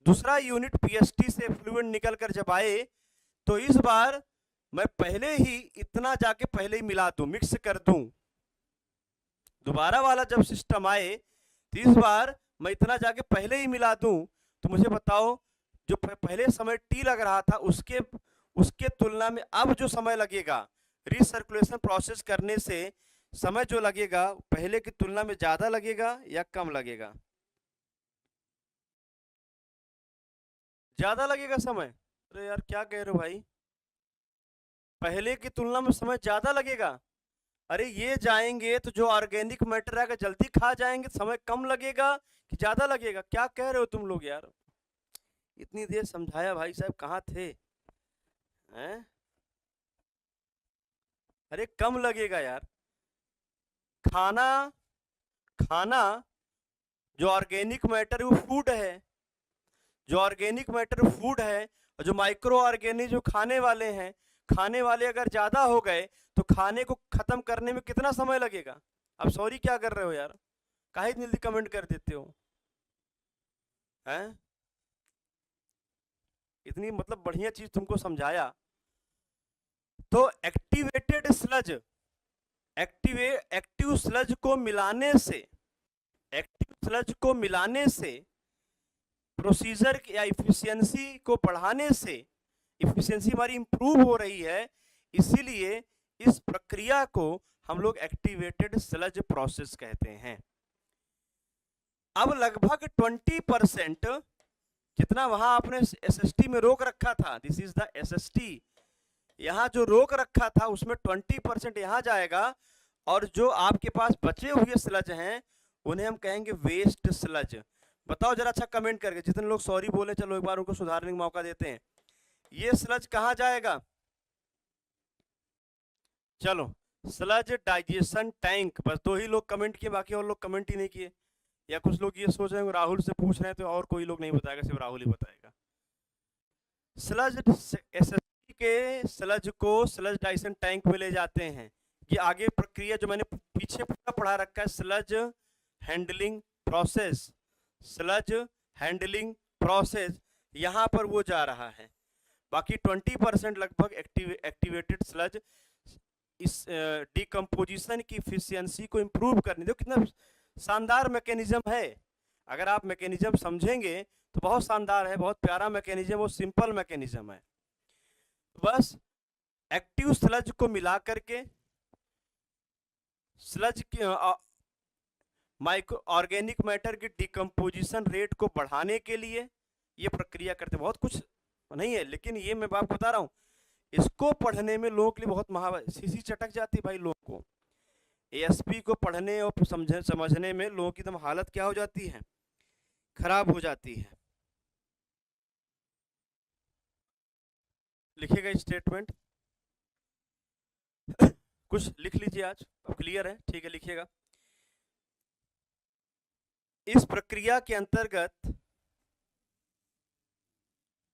Speaker 1: दूसरा यूनिट पीएसटी से फ्लूइड निकल कर जब आए तो इस बार मैं पहले ही इतना जाके पहले ही मिला दूं, मिक्स कर दूं, दोबारा वाला जब सिस्टम आए तो इस बार मैं इतना जाके पहले ही मिला दूं, तो मुझे बताओ जो पहले समय टी लग रहा था उसके उसके तुलना में अब जो समय लगेगा रिसर्कुलेशन प्रोसेस करने से, समय जो लगेगा पहले की तुलना में ज्यादा लगेगा या कम लगेगा? ज्यादा लगेगा समय। अरे यार क्या कह रहे हो भाई, पहले की तुलना में समय ज्यादा लगेगा? अरे ये जाएंगे तो जो ऑर्गेनिक मैटर आएगा जल्दी खा जाएंगे, समय कम लगेगा कि ज्यादा लगेगा? क्या कह रहे हो तुम लोग यार, इतनी देर समझाया भाई साहब, कहाँ थे हैं? अरे कम लगेगा यार। खाना, खाना जो ऑर्गेनिक मैटर वो फूड है, जो ऑर्गेनिक मैटर फूड है, और जो माइक्रो ऑर्गेनिक जो खाने वाले हैं, खाने वाले अगर ज्यादा हो गए तो खाने को खत्म करने में कितना समय लगेगा? अब सॉरी क्या कर रहे हो यार, काहे जल्दी कमेंट कर देते हो हैं? इतनी मतलब बढ़िया चीज तुमको समझाया। तो एक्टिवेटेड स्लज, एक्टिव स्लज को मिलाने से, एक्टिव स्लज को मिलाने से प्रोसीजर या इफिशियंसी को बढ़ाने से, इफिशियंसी हमारी इंप्रूव हो रही है, इसीलिए इस प्रक्रिया को हम लोग एक्टिवेटेड स्लज प्रोसेस कहते हैं। अब लगभग 20%, जितना वहां आपने एसएसटी में रोक रखा था, दिस इज द एसएसटी, यहाँ जो रोक रखा था उसमें 20% यहाँ जाएगा, और जो आपके पास बचे हुए स्लज हैं उन्हें हम कहेंगे वेस्ट स्लज। बताओ जरा अच्छा कमेंट करके, जितने लोग सॉरी बोले चलो एक बार उनको सुधारने का मौका देते हैं। ये स्लज कहाँ जाएगा? चलो, स्लज डाइजेशन टैंक। बस दो ही लोग कमेंट किए, बाकी और लोग कमेंट ही नहीं किए, या कुछ लोग ये सोच रहे हैं राहुल से पूछ रहे हैं तो और कोई लोग नहीं बताएगा, सिर्फ राहुल ही बताएगा। स्लज एसएसटी के स्लज को स्लज डाइजेशन टैंक में ले जाते हैं। ये आगे प्रक्रिया जो मैंने पीछे पूरा पढ़ा रखा है, sludge handling process, sludge handling process, यहाँ पर वो जा रहा है। बाकी 20% लगभग एक्टिवेटेड स्लज इस डिकम्पोजिशन की इफिशियंसी को इम्प्रूव करने, देखो कितना शानदार मैकेनिज्म है। अगर आप मैकेनिज्म समझेंगे तो बहुत शानदार है, बहुत प्यारा मैकेनिज्म, वो सिंपल मैकेनिज्म है। बस एक्टिव स्लज को मिला करके स्लज की माइक्रो ऑर्गेनिक मैटर की डिकम्पोजिशन रेट को बढ़ाने के लिए ये प्रक्रिया करते, बहुत कुछ नहीं है, लेकिन ये मैं आपको बता रहा हूँ, इसको पढ़ने में लोगों के लिए बहुत सीसी चटक जाती है भाई। लोगों को एएसपी को पढ़ने और समझने में लोगों की एकदम हालत क्या हो जाती है, खराब हो जाती है। लिखिएगा स्टेटमेंट, कुछ लिख लीजिए आज, अब क्लियर है? ठीक है, लिखिएगा। इस प्रक्रिया के अंतर्गत,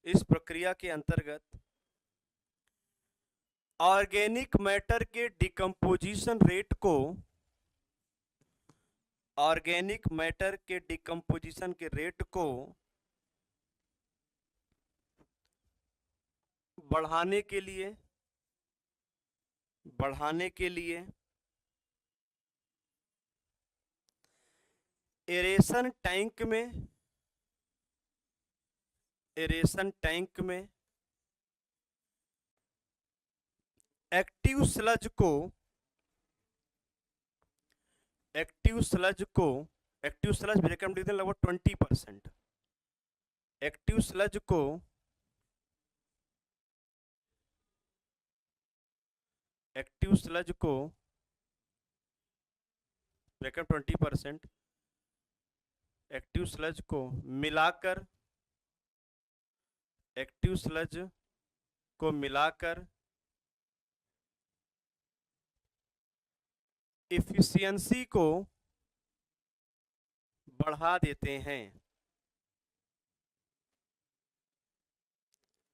Speaker 1: इस प्रक्रिया के अंतर्गत ऑर्गेनिक मैटर के डिकम्पोजिशन रेट को, ऑर्गेनिक मैटर के डिकम्पोजिशन के रेट को बढ़ाने के लिए, बढ़ाने के लिए एरेशन टैंक में, एरेशन टैंक में एक्टिव स्लज को, एक्टिव स्लज को, एक्टिव स्लज ब्रेकअप डिवीजन लगभग 20%, एक्टिव स्लज को, एक्टिव स्लज को ब्रेकअप 20%, एक्टिव स्लज को मिलाकर, एक्टिव स्लज को मिलाकर इफिशियंसी को बढ़ा देते हैं,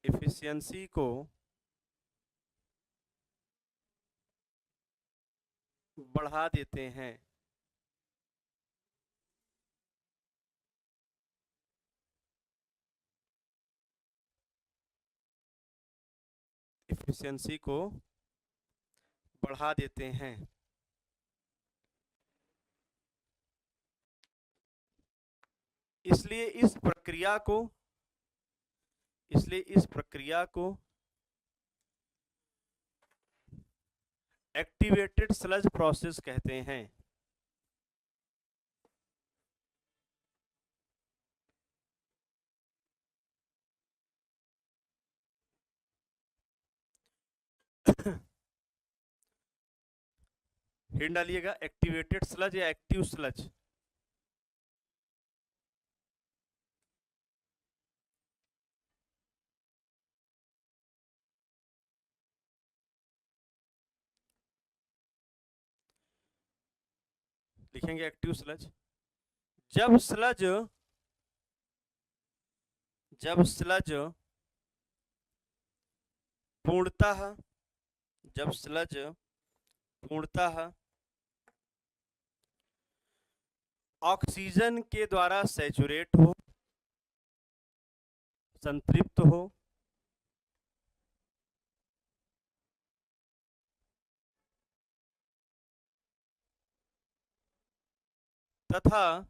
Speaker 1: इफिशियंसी को बढ़ा देते हैं। इफिशियंसी को बढ़ा देते हैं। इसलिए इस प्रक्रिया को एक्टिवेटेड स्लज प्रोसेस कहते हैं। हिंट डालिएगा, एक्टिवेटेड स्लज या एक्टिव स्लज। लिखेंगे एक्टिव स्लज। जब स्लज पूर्णतः ऑक्सीजन के द्वारा सैचुरेट हो, संतृप्त हो, तथा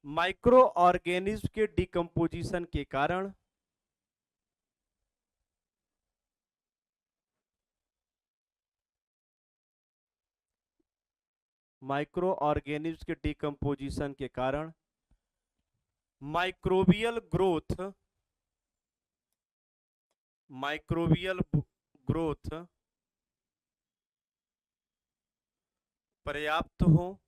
Speaker 1: माइक्रो ऑर्गेनिज्म के डिकम्पोजिशन के कारण माइक्रोबियल ग्रोथ पर्याप्त हो,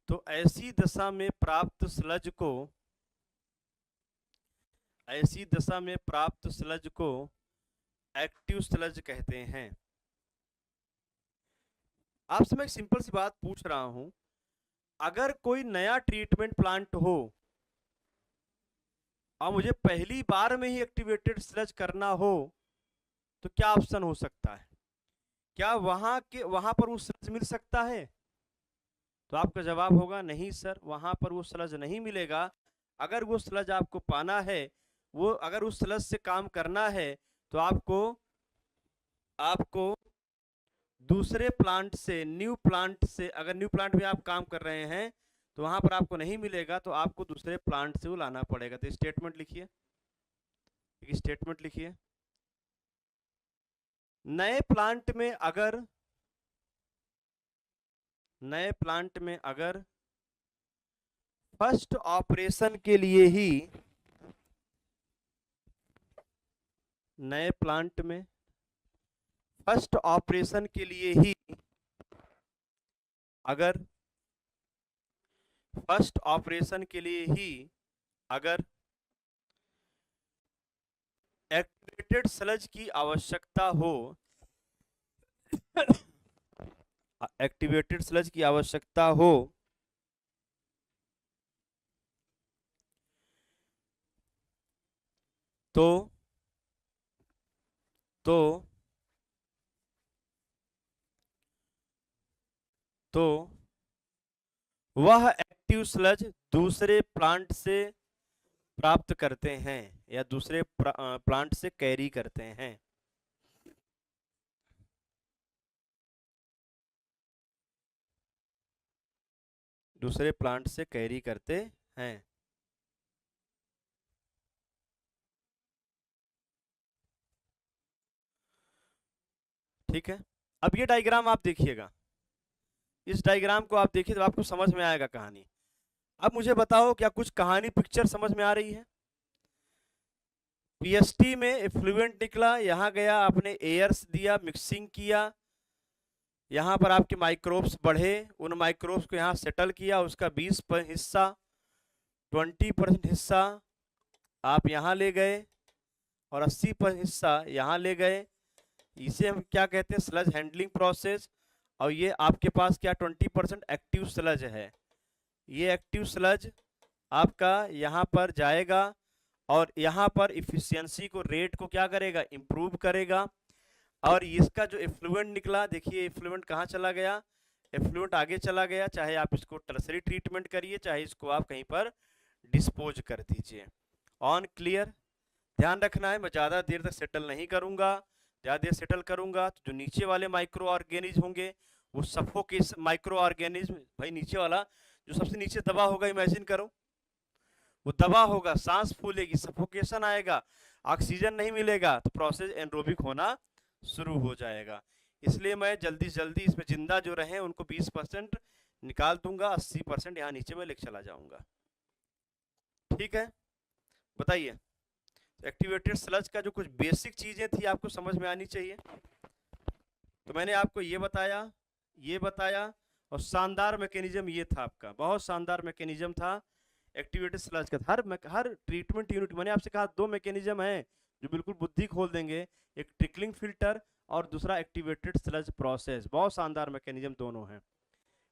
Speaker 1: तो ऐसी दशा में प्राप्त स्लज को एक्टिव स्लज कहते हैं। आपसे मैं एक सिंपल सी बात पूछ रहा हूं, अगर कोई नया ट्रीटमेंट प्लांट हो और मुझे पहली बार में ही एक्टिवेटेड स्लज करना हो, तो क्या ऑप्शन हो सकता है? क्या वहां पर वो स्लज मिल सकता है? तो आपका जवाब होगा नहीं सर, वहां पर वो स्लज नहीं मिलेगा। अगर वो स्लज आपको पाना है, अगर उस स्लज से काम करना है, तो आपको दूसरे प्लांट से, न्यू प्लांट से, अगर न्यू प्लांट में आप काम कर रहे हैं तो वहां पर आपको नहीं मिलेगा, तो आपको दूसरे प्लांट से वो लाना पड़ेगा। तो स्टेटमेंट लिखिए, नए प्लांट में अगर फर्स्ट ऑपरेशन के लिए ही अगर एक्टिवेटेड स्लज की आवश्यकता हो तो वह एक्टिव स्लज दूसरे प्लांट से प्राप्त करते हैं या दूसरे प्लांट से कैरी करते हैं। ठीक है, अब ये डायग्राम आप देखिएगा, इस डायग्राम को आप देखिए तो आपको समझ में आएगा कहानी। अब मुझे बताओ, क्या कुछ कहानी पिक्चर समझ में आ रही है? पीएसटी में एफ्लुएंट निकला, यहाँ गया, आपने एयर्स दिया, मिक्सिंग किया, यहाँ पर आपके माइक्रोब्स बढ़े, उन माइक्रोब्स को यहाँ सेटल किया, उसका 20% हिस्सा, 20% हिस्सा आप यहाँ ले गए और 80% हिस्सा यहाँ ले गए। इसे हम क्या कहते हैं? Sludge handling process. और ये आपके पास क्या 20% एक्टिव स्लज है। ये एक्टिव स्लज आपका यहाँ पर जाएगा और यहाँ पर इफिशियंसी को, रेट को क्या करेगा? इम्प्रूव करेगा। और इसका जो इफ्लुएंट निकला, देखिए इफ्लुएंट कहाँ चला गया? एफ्लुएंट आगे चला गया, चाहे आप इसको टर्सरी ट्रीटमेंट करिए, चाहे इसको आप कहीं पर डिस्पोज कर दीजिए। On clear? ध्यान रखना है, मैं ज़्यादा देर तक सेटल नहीं करूंगा। ज़्यादा देर सेटल करूंगा तो जो नीचे वाले माइक्रो ऑर्गेनिज्म होंगे वो सफोकेस माइक्रो ऑर्गेनिज्म, भाई नीचे वाला जो सबसे नीचे दबा होगा, इमेजिन करो वो दबा होगा, सांस फूलेगी, सफोकेशन आएगा, ऑक्सीजन नहीं मिलेगा, तो प्रोसेस एनरोबिक होना शुरू हो जाएगा। इसलिए मैं जल्दी से जल्दी इसमें जिंदा जो रहे उनको 20% निकाल दूंगा, 80% यहाँ नीचे में लेके चला जाऊंगा। ठीक है, बताइए। एक्टिवेटेड स्लज का जो कुछ बेसिक चीजें थी आपको समझ में आनी चाहिए। तो मैंने आपको ये बताया और शानदार मैकेनिज्म ये था आपका, बहुत शानदार मैकेनिज्म था एक्टिवेटेड स्लज का। हर ट्रीटमेंट यूनिट, मैंने आपसे कहा 2 मैकेनिज्म हैं जो बिल्कुल बुद्धि खोल देंगे, एक ट्रिकलिंग फिल्टर और दूसरा एक्टिवेटेड स्लज प्रोसेस। बहुत शानदार मैकेनिज्म दोनों हैं।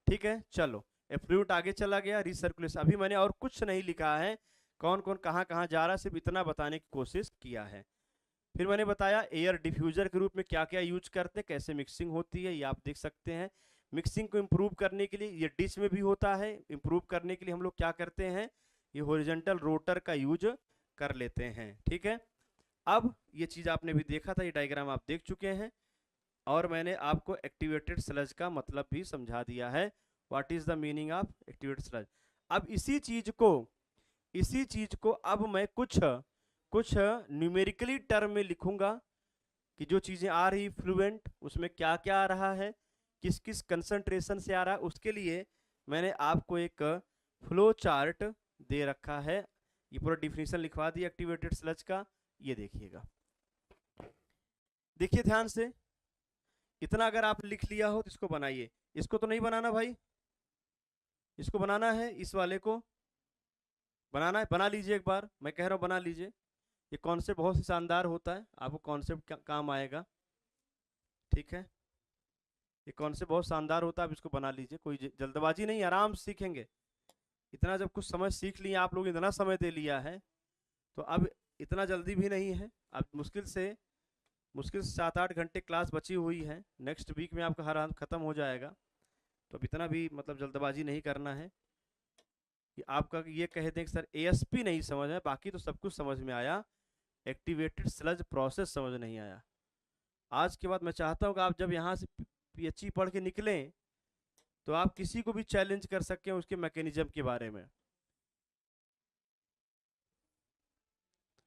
Speaker 1: ठीक है, चलो एफ्लुएंट आगे चला गया, रिसर्कुलेशन। अभी मैंने और कुछ नहीं लिखा है, कौन कौन कहाँ कहाँ जा रहा है, सिर्फ इतना बताने की कोशिश किया है। फिर मैंने बताया एयर डिफ्यूजर के रूप में क्या क्या यूज करते हैं, कैसे मिक्सिंग होती है, ये आप देख सकते हैं। मिक्सिंग को इम्प्रूव करने के लिए, ये डिश में भी होता है, इम्प्रूव करने के लिए हम लोग क्या करते हैं, ये हॉरिजॉन्टल रोटर का यूज कर लेते हैं। ठीक है, अब ये चीज आपने भी देखा था, ये डायग्राम आप देख चुके हैं और मैंने आपको एक्टिवेटेड स्लज का मतलब भी समझा दिया है, what is the meaning of activated sludge. अब इसी चीज को अब मैं कुछ न्यूमेरिकली टर्म में लिखूंगा कि जो चीजें आ रही फ्लुएंट उसमें क्या क्या आ रहा है, किस किस कंसंट्रेशन से आ रहा है। उसके लिए मैंने आपको एक फ्लो चार्ट दे रखा है, ये पूरा डिफिनीशन लिखवा दिया एक्टिवेटेड स्लज का। ये देखिएगा, देखिए ध्यान से, इतना अगर आप लिख लिया हो तो इसको बनाइए। इसको तो नहीं बनाना भाई, इसको बनाना है, इस वाले को बनाना है, बना लीजिए एक बार, मैं कह रहा हूँ बना लीजिए। ये कॉन्सेप्ट बहुत ही शानदार होता है, आपको कॉन्सेप्ट काम आएगा। ठीक है, ये कॉन्सेप्ट बहुत शानदार होता है, आप इसको बना लीजिए, कोई जल्दबाजी नहीं, आराम से सीखेंगे। इतना जब कुछ समझ सीख लिए आप लोग, इतना समय दे लिया है तो अब इतना जल्दी भी नहीं है। अब मुश्किल से 7-8 घंटे क्लास बची हुई है, नेक्स्ट वीक में आपका हर हाल खत्म हो जाएगा। तो अब इतना भी मतलब जल्दबाजी नहीं करना है कि आपका ये कह दें कि सर एएसपी नहीं समझ में, बाकी तो सब कुछ समझ में आया, एक्टिवेटेड स्लज प्रोसेस समझ नहीं आया। आज के बाद मैं चाहता हूँ कि आप जब यहाँ से पीएचई पढ़ के निकलें तो आप किसी को भी चैलेंज कर सकें उसके मैकेनिज्म के बारे में।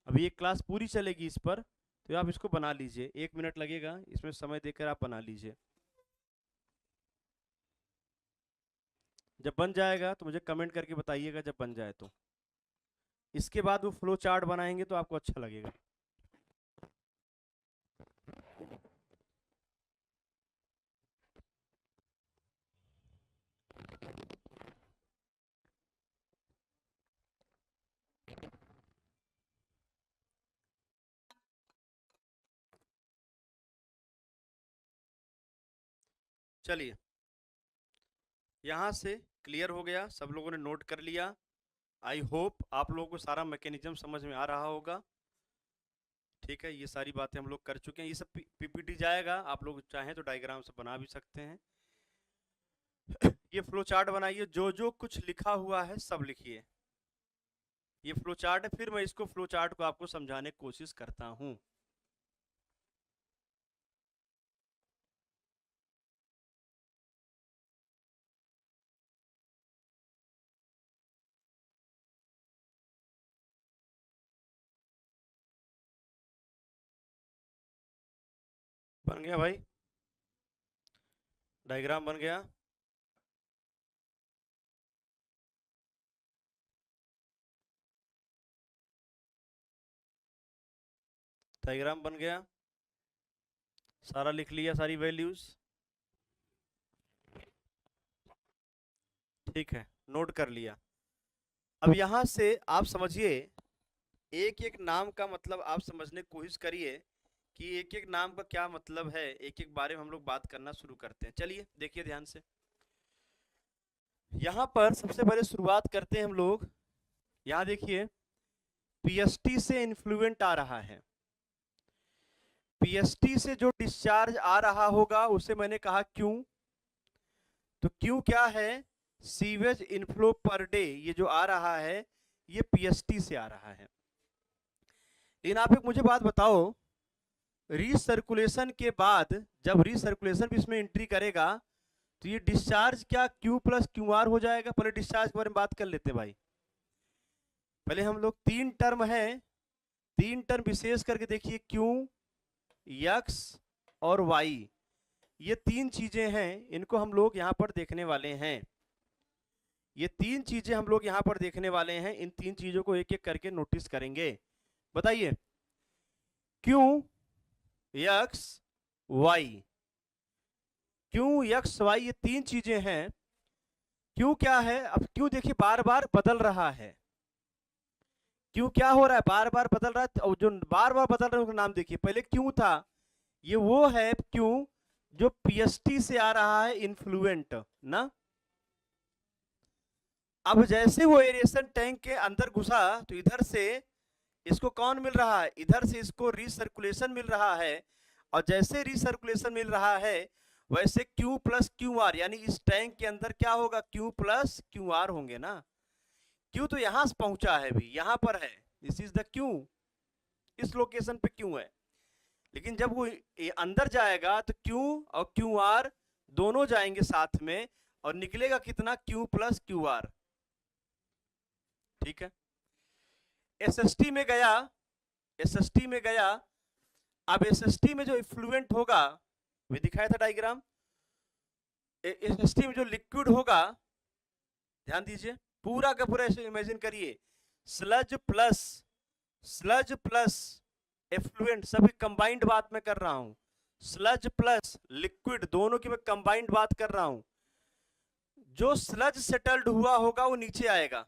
Speaker 1: अभी एक क्लास पूरी चलेगी इस पर, तो आप इसको बना लीजिए, 1 मिनट लगेगा, इसमें समय देकर आप बना लीजिए। जब बन जाएगा तो मुझे कमेंट करके बताइएगा जब बन जाए तो। इसके बाद वो फ्लो चार्ट बनाएंगे तो आपको अच्छा लगेगा। चलिए, यहाँ से क्लियर हो गया, सब लोगों ने नोट कर लिया। आई होप आप लोगों को सारा मैकेनिज्म समझ में आ रहा होगा। ठीक है, ये सारी बातें हम लोग कर चुके हैं, ये सब पीपीटी जाएगा, आप लोग चाहें तो डायग्राम से बना भी सकते हैं। ये फ्लो चार्ट बनाइए, जो जो कुछ लिखा हुआ है सब लिखिए। ये फ्लो चार्ट है, फिर मैं इसको फ्लो चार्ट को आपको समझाने की कोशिश करता हूँ। बन गया भाई, डायग्राम बन गया। डायग्राम बन गया, सारा लिख लिया, सारी वैल्यूज। ठीक है, नोट कर लिया। अब यहां से आप समझिए, एक एक नाम का मतलब आप समझने की कोशिश करिए कि एक एक नाम का क्या मतलब है, एक एक बारे में हम लोग बात करना शुरू करते हैं। चलिए देखिए ध्यान से, यहां पर सबसे पहले शुरुआत करते हैं हम लोग। यहां देखिए, पीएसटी से इन्फ्लुएंट आ रहा है, पीएसटी से जो डिस्चार्ज आ रहा होगा उसे मैंने कहा क्यों, तो क्यू क्या है, सीवेज इनफ्लो पर डे, ये जो आ रहा है ये पीएसटी से आ रहा है। लेकिन आप एक मुझे बात बताओ, रीसर्कुलेशन के बाद जब रीसर्कुलेशन भी इसमें एंट्री करेगा तो ये डिस्चार्ज क्या क्यू प्लस क्यू आर हो जाएगा? पहले डिस्चार्ज के बारे में बात कर लेते हैं भाई। पहले हम लोग तीन टर्म है, तीन टर्म विशेष करके देखिए, क्यू, एक्स और वाई, ये तीन चीजें हैं, इनको हम लोग यहाँ पर देखने वाले हैं। ये तीन चीजें हम लोग यहाँ पर देखने वाले हैं, इन तीन चीजों को एक एक करके नोटिस करेंगे। बताइए, Q, X, Y, Q, X, Y, ये तीन चीजें हैं। क्यू क्या है? अब क्यू देखिए बार बार बदल रहा है। क्यू क्या हो रहा है? बार बार बदल रहा है। और जो बार बार बदल रहा है उसका नाम देखिए, पहले क्यू था, ये वो है क्यू जो पीएसटी से आ रहा है, इन्फ्लुएंट ना। अब जैसे वो एरेशन टैंक के अंदर घुसा तो इधर से इसको कौन मिल रहा है? इधर से इसको रीसर्कुलेशन मिल रहा है। और जैसे रीसर्कुलेशन मिल रहा है वैसे Q प्लस क्यू आर, यानी इस टैंक के अंदर क्या होगा? Q प्लस क्यू आर होंगे ना। Q तो यहां से पहुंचा है, भी यहां पर है, दिस इज द Q, इस लोकेशन पे Q है। लेकिन जब वो अंदर जाएगा तो Q और क्यू आर दोनों जाएंगे साथ में और निकलेगा कितना? Q plus Q R. ठीक है, एसएसटी में गया, एसएसटी में गया। अब एसएसटी में जो इफ्लुएंट होगा, वे दिखाया था डायग्राम, एसएसटी में जो लिक्विड होगा, ध्यान दीजिए, पूरा का पूरा इमेजिन करिए, स्लज प्लस एफ्लुएंट, सभी कंबाइंड बात मैं कर रहा हूं। स्लज प्लस लिक्विड दोनों की मैं कंबाइंड बात कर रहा हूं। जो स्लज सेटल्ड हुआ होगा वो नीचे आएगा,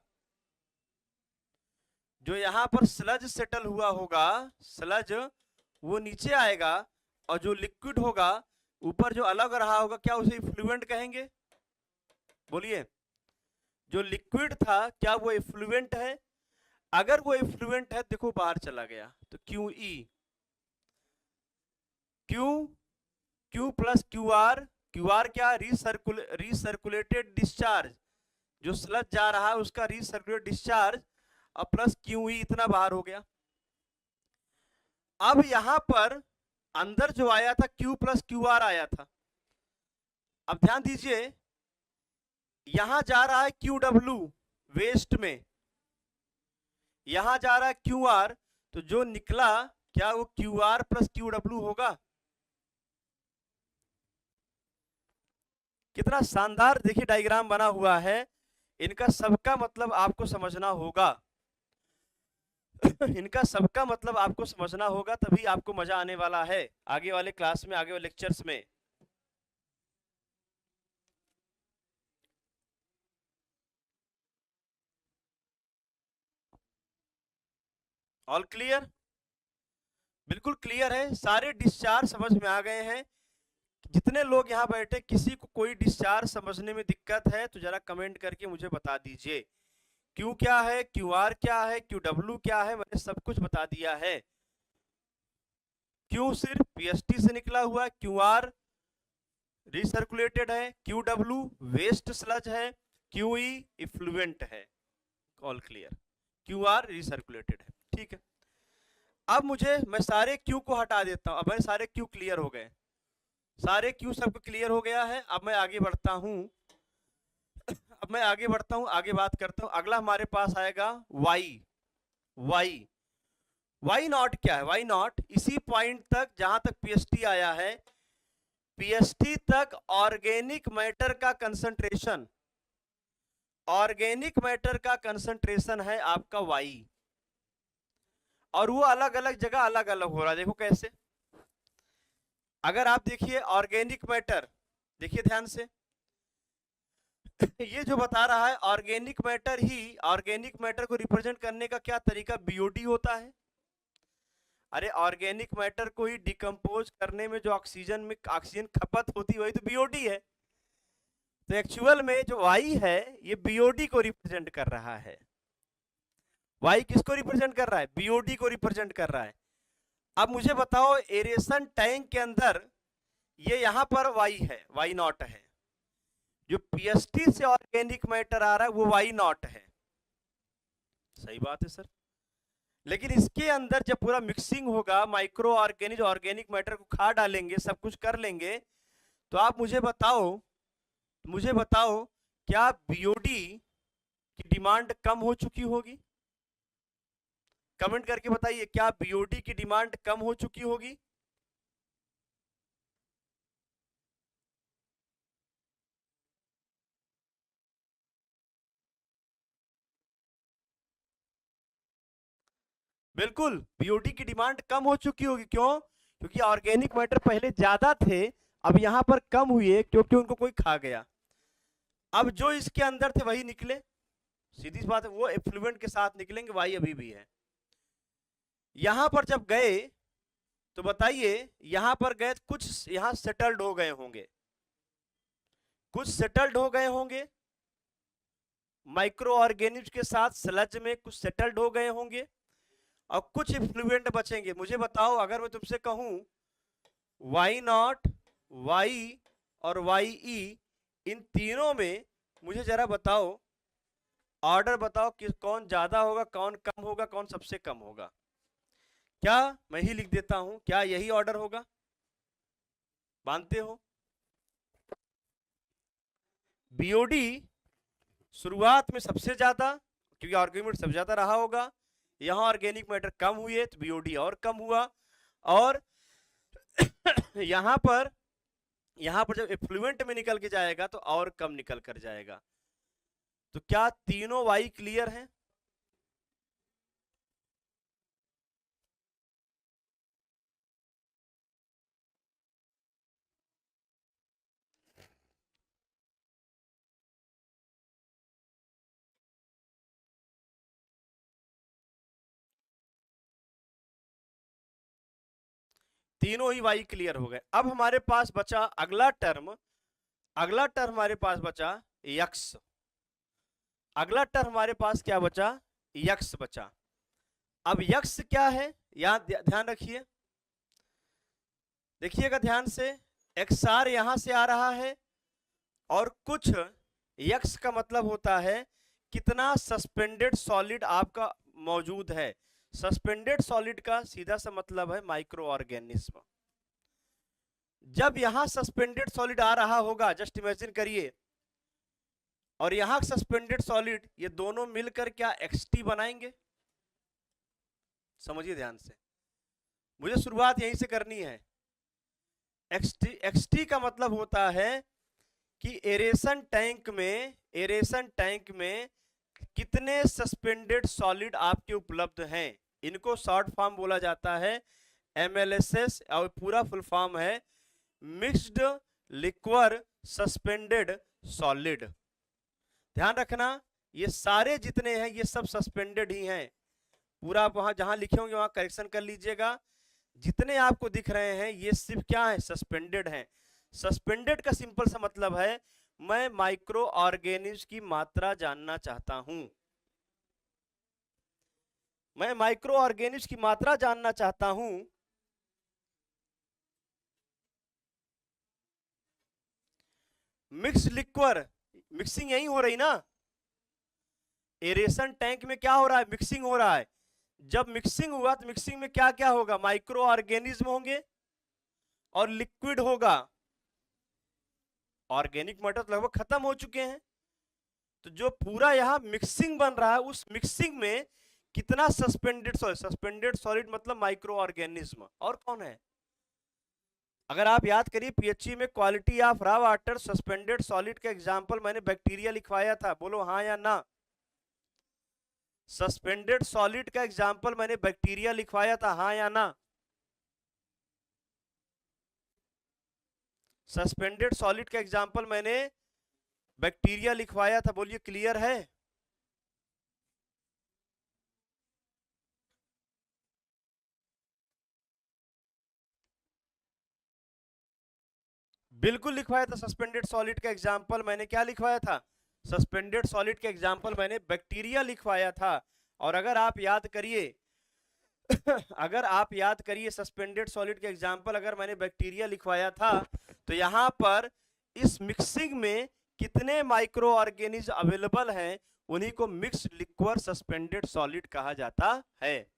Speaker 1: जो यहां पर स्लज सेटल हुआ होगा, स्लज वो नीचे आएगा, और जो लिक्विड होगा ऊपर जो अलग रहा होगा, क्या उसे इफ्लुएंट कहेंगे? बोलिए, जो लिक्विड था क्या वो इफ्लुएंट है? अगर वो इफ्लुएंट है, देखो बाहर चला गया, तो Q E, Q plus Q R क्या? रीसर्कुलेटेड डिस्चार्ज, जो स्लज जा रहा है उसका रीसर्कुलेटेड डिस्चार्ज, और प्लस क्यू ई, इतना बाहर हो गया। अब यहां पर अंदर जो आया था Q प्लस क्यू आर आया था। अब ध्यान दीजिए, यहां जा रहा है QW वेस्ट में, यहां जा रहा है QR, तो जो निकला क्या वो QR प्लस QW होगा? कितना शानदार देखिए डायग्राम बना हुआ है। इनका सबका मतलब आपको समझना होगा इनका सबका मतलब आपको समझना होगा, तभी आपको मजा आने वाला है आगे वाले क्लास में, आगे वाले लेक्चर्स में। All clear? बिल्कुल क्लियर है, सारे डिस्चार्ज समझ में आ गए हैं। जितने लोग यहाँ बैठे, किसी को कोई डिस्चार्ज समझने में दिक्कत है तो जरा कमेंट करके मुझे बता दीजिए। क्यू क्या है, क्यू आर क्या है, क्यू डब्ल्यू क्या है, मैंने सब कुछ बता दिया है। क्यू सिर्फ पीएसटी से निकला हुआ है, क्यू आर रिसर्कुलेटेड है, क्यू डब्ल्यू वेस्ट स्लज है, क्यू ई इफ्लुएंट है। All clear? क्यू आर रिसर्कुलेटेड है, ठीक है। अब मैं सारे क्यू को हटा देता हूं। अब मेरे सारे क्यू क्लियर हो गए, सारे क्यू सबको क्लियर हो गया है। अब मैं आगे बढ़ता हूं, आगे बात करता हूं। अगला हमारे पास आएगा वाई नॉट क्या है? वाई नॉट इसी पॉइंट तक जहां तक पीएसटी आया है, पीएसटी तक ऑर्गेनिक मैटर का कंसंट्रेशन, है आपका वाई, और वो अलग अलग जगह अलग अलग हो रहा है। देखो कैसे, अगर आप देखिए ऑर्गेनिक मैटर, देखिए ध्यान से, ये जो बता रहा है ऑर्गेनिक मैटर को रिप्रेजेंट करने का क्या तरीका? बीओडी होता है। अरे ऑर्गेनिक मैटर को ही डिकम्पोज करने में जो ऑक्सीजन खपत होती है वही तो बीओडी है। तो एक्चुअल में जो वाई है ये बीओडी को रिप्रेजेंट कर रहा है। वाई किसको रिप्रेजेंट कर रहा है? बीओडी को रिप्रेजेंट कर रहा है। अब मुझे बताओ, एरेशन टैंक के अंदर ये यहां पर वाई है, वाई नॉट है, जो पीएसटी से ऑर्गेनिक मैटर आ रहा है वो वाई नॉट है। सही बात है सर। लेकिन इसके अंदर जब पूरा मिक्सिंग होगा, माइक्रो ऑर्गेनिक ऑर्गेनिक मैटर को खा डालेंगे, सब कुछ कर लेंगे, तो आप मुझे बताओ क्या बीओडी की डिमांड कम हो चुकी होगी? कमेंट करके बताइए, क्या बीओडी की डिमांड कम हो चुकी होगी? बिल्कुल, बीओडी की डिमांड कम हो चुकी होगी। क्यों? क्योंकि ऑर्गेनिक मैटर पहले ज्यादा थे, अब यहां पर कम हुए क्योंकि उनको कोई खा गया। अब जो इसके अंदर थे वही निकले, सीधी सी बात है, वो एफ्लुएंट के साथ निकलेंगे, वाई अभी भी है। यहां पर जब गए तो बताइए, यहां पर गए कुछ यहां सेटल्ड हो गए होंगे, कुछ सेटल्ड हो गए होंगे माइक्रो ऑर्गेनिज के साथ, स्लज में कुछ सेटल्ड हो गए होंगे और कुछ इफ्लुएंट बचेंगे। मुझे बताओ, अगर मैं तुमसे कहूं वाई नॉट, वाई और वाई ई, इन तीनों में मुझे जरा बताओ, ऑर्डर बताओ कि कौन ज्यादा होगा, कौन कम होगा, कौन सबसे कम होगा? क्या मैं ही लिख देता हूं, क्या यही ऑर्डर होगा? मानते हो? बीओडी शुरुआत में सबसे ज्यादा, क्योंकि आर्ग्यूमेंट सबसे ज्यादा रहा होगा, यहां ऑर्गेनिक मैटर कम हुए तो बीओडी और कम हुआ, और यहां पर जब एफ्लुएंट में निकल के जाएगा तो और कम निकल कर जाएगा। तो क्या तीनों वाई क्लियर हैं? तीनों ही वाई क्लियर हो गए। अब हमारे पास बचा अगला टर्म, हमारे पास बचा यक्स। अगला टर्म हमारे पास क्या बचा? यक्स बचा। अब यक्स क्या है, यहां ध्यान रखिए, देखिएगा ध्यान से, एक्सआर यहां से आ रहा है और कुछ यक्स का मतलब होता है कितना सस्पेंडेड सॉलिड आपका मौजूद है। सस्पेंडेड सॉलिड का सीधा सा मतलब है माइक्रो ऑर्गेनिज्म। जब यहां सस्पेंडेड सॉलिड आ रहा होगा, जस्ट इमेजिन करिए, और यहां सस्पेंडेड सॉलिड, ये दोनों मिलकर क्या एक्सटी बनाएंगे? समझिए ध्यान से, मुझे शुरुआत यहीं से करनी है। एक्सटी का मतलब होता है कि एरेशन टैंक में कितने सस्पेंडेड सॉलिड आपके उपलब्ध हैं। इनको शॉर्ट फॉर्म बोला जाता है एमएलएसएस, और पूरा फुल फॉर्म है मिक्स्ड लिक्वर सस्पेंडेड सॉलिड। ध्यान रखना, ये सारे जितने हैं ये सब सस्पेंडेड ही हैं। पूरा वहां जहां लिखे होंगे वहां करेक्शन कर लीजिएगा। जितने आपको दिख रहे हैं ये सिर्फ क्या है? सस्पेंडेड हैं। सस्पेंडेड का सिंपल सा मतलब है मैं माइक्रो ऑर्गेनिज की मात्रा जानना चाहता हूं, मैं माइक्रो ऑर्गेनिज की मात्रा जानना चाहता हूं। मिक्स लिक्वर, मिक्सिंग यही हो रही ना, एरेशन टैंक में क्या हो रहा है? मिक्सिंग हो रहा है। जब मिक्सिंग हुआ तो मिक्सिंग में क्या क्या होगा? माइक्रो ऑर्गेनिज्म होंगे और लिक्विड होगा। ऑर्गेनिक मैटर तो लगभग खत्म हो चुके हैं, तो जो पूरा यहां मिक्सिंग बन रहा है उस मिक्सिंग में कितना सस्पेंडेड सॉलिड? सस्पेंडेड सॉलिड मतलब माइक्रो ऑर्गेनिज्म। और कौन है? अगर आप याद करिए पीएचई में quality of raw water suspended solid का एग्जांपल मैंने बैक्टीरिया लिखवाया था, बोलो हाँ या ना। सस्पेंडेड सॉलिड का एग्जांपल मैंने बैक्टीरिया लिखवाया था, हाँ या ना? सस्पेंडेड सॉलिड का एग्जांपल मैंने बैक्टीरिया लिखवाया था, बोलिए क्लियर है? बिल्कुल लिखवाया था। सस्पेंडेड सॉलिड का एग्जांपल मैंने क्या लिखवाया था? सस्पेंडेड सॉलिड का एग्जांपल मैंने बैक्टीरिया लिखवाया था। और अगर आप याद करिए अगर आप याद करिए सस्पेंडेड सॉलिड का एग्जांपल अगर मैंने बैक्टीरिया लिखवाया था, तो यहां पर इस मिक्सिंग में कितने माइक्रो ऑर्गेनिज्म अवेलेबल हैं उन्हीं को मिक्स्ड लिक्विड सस्पेंडेड सॉलिड कहा जाता है।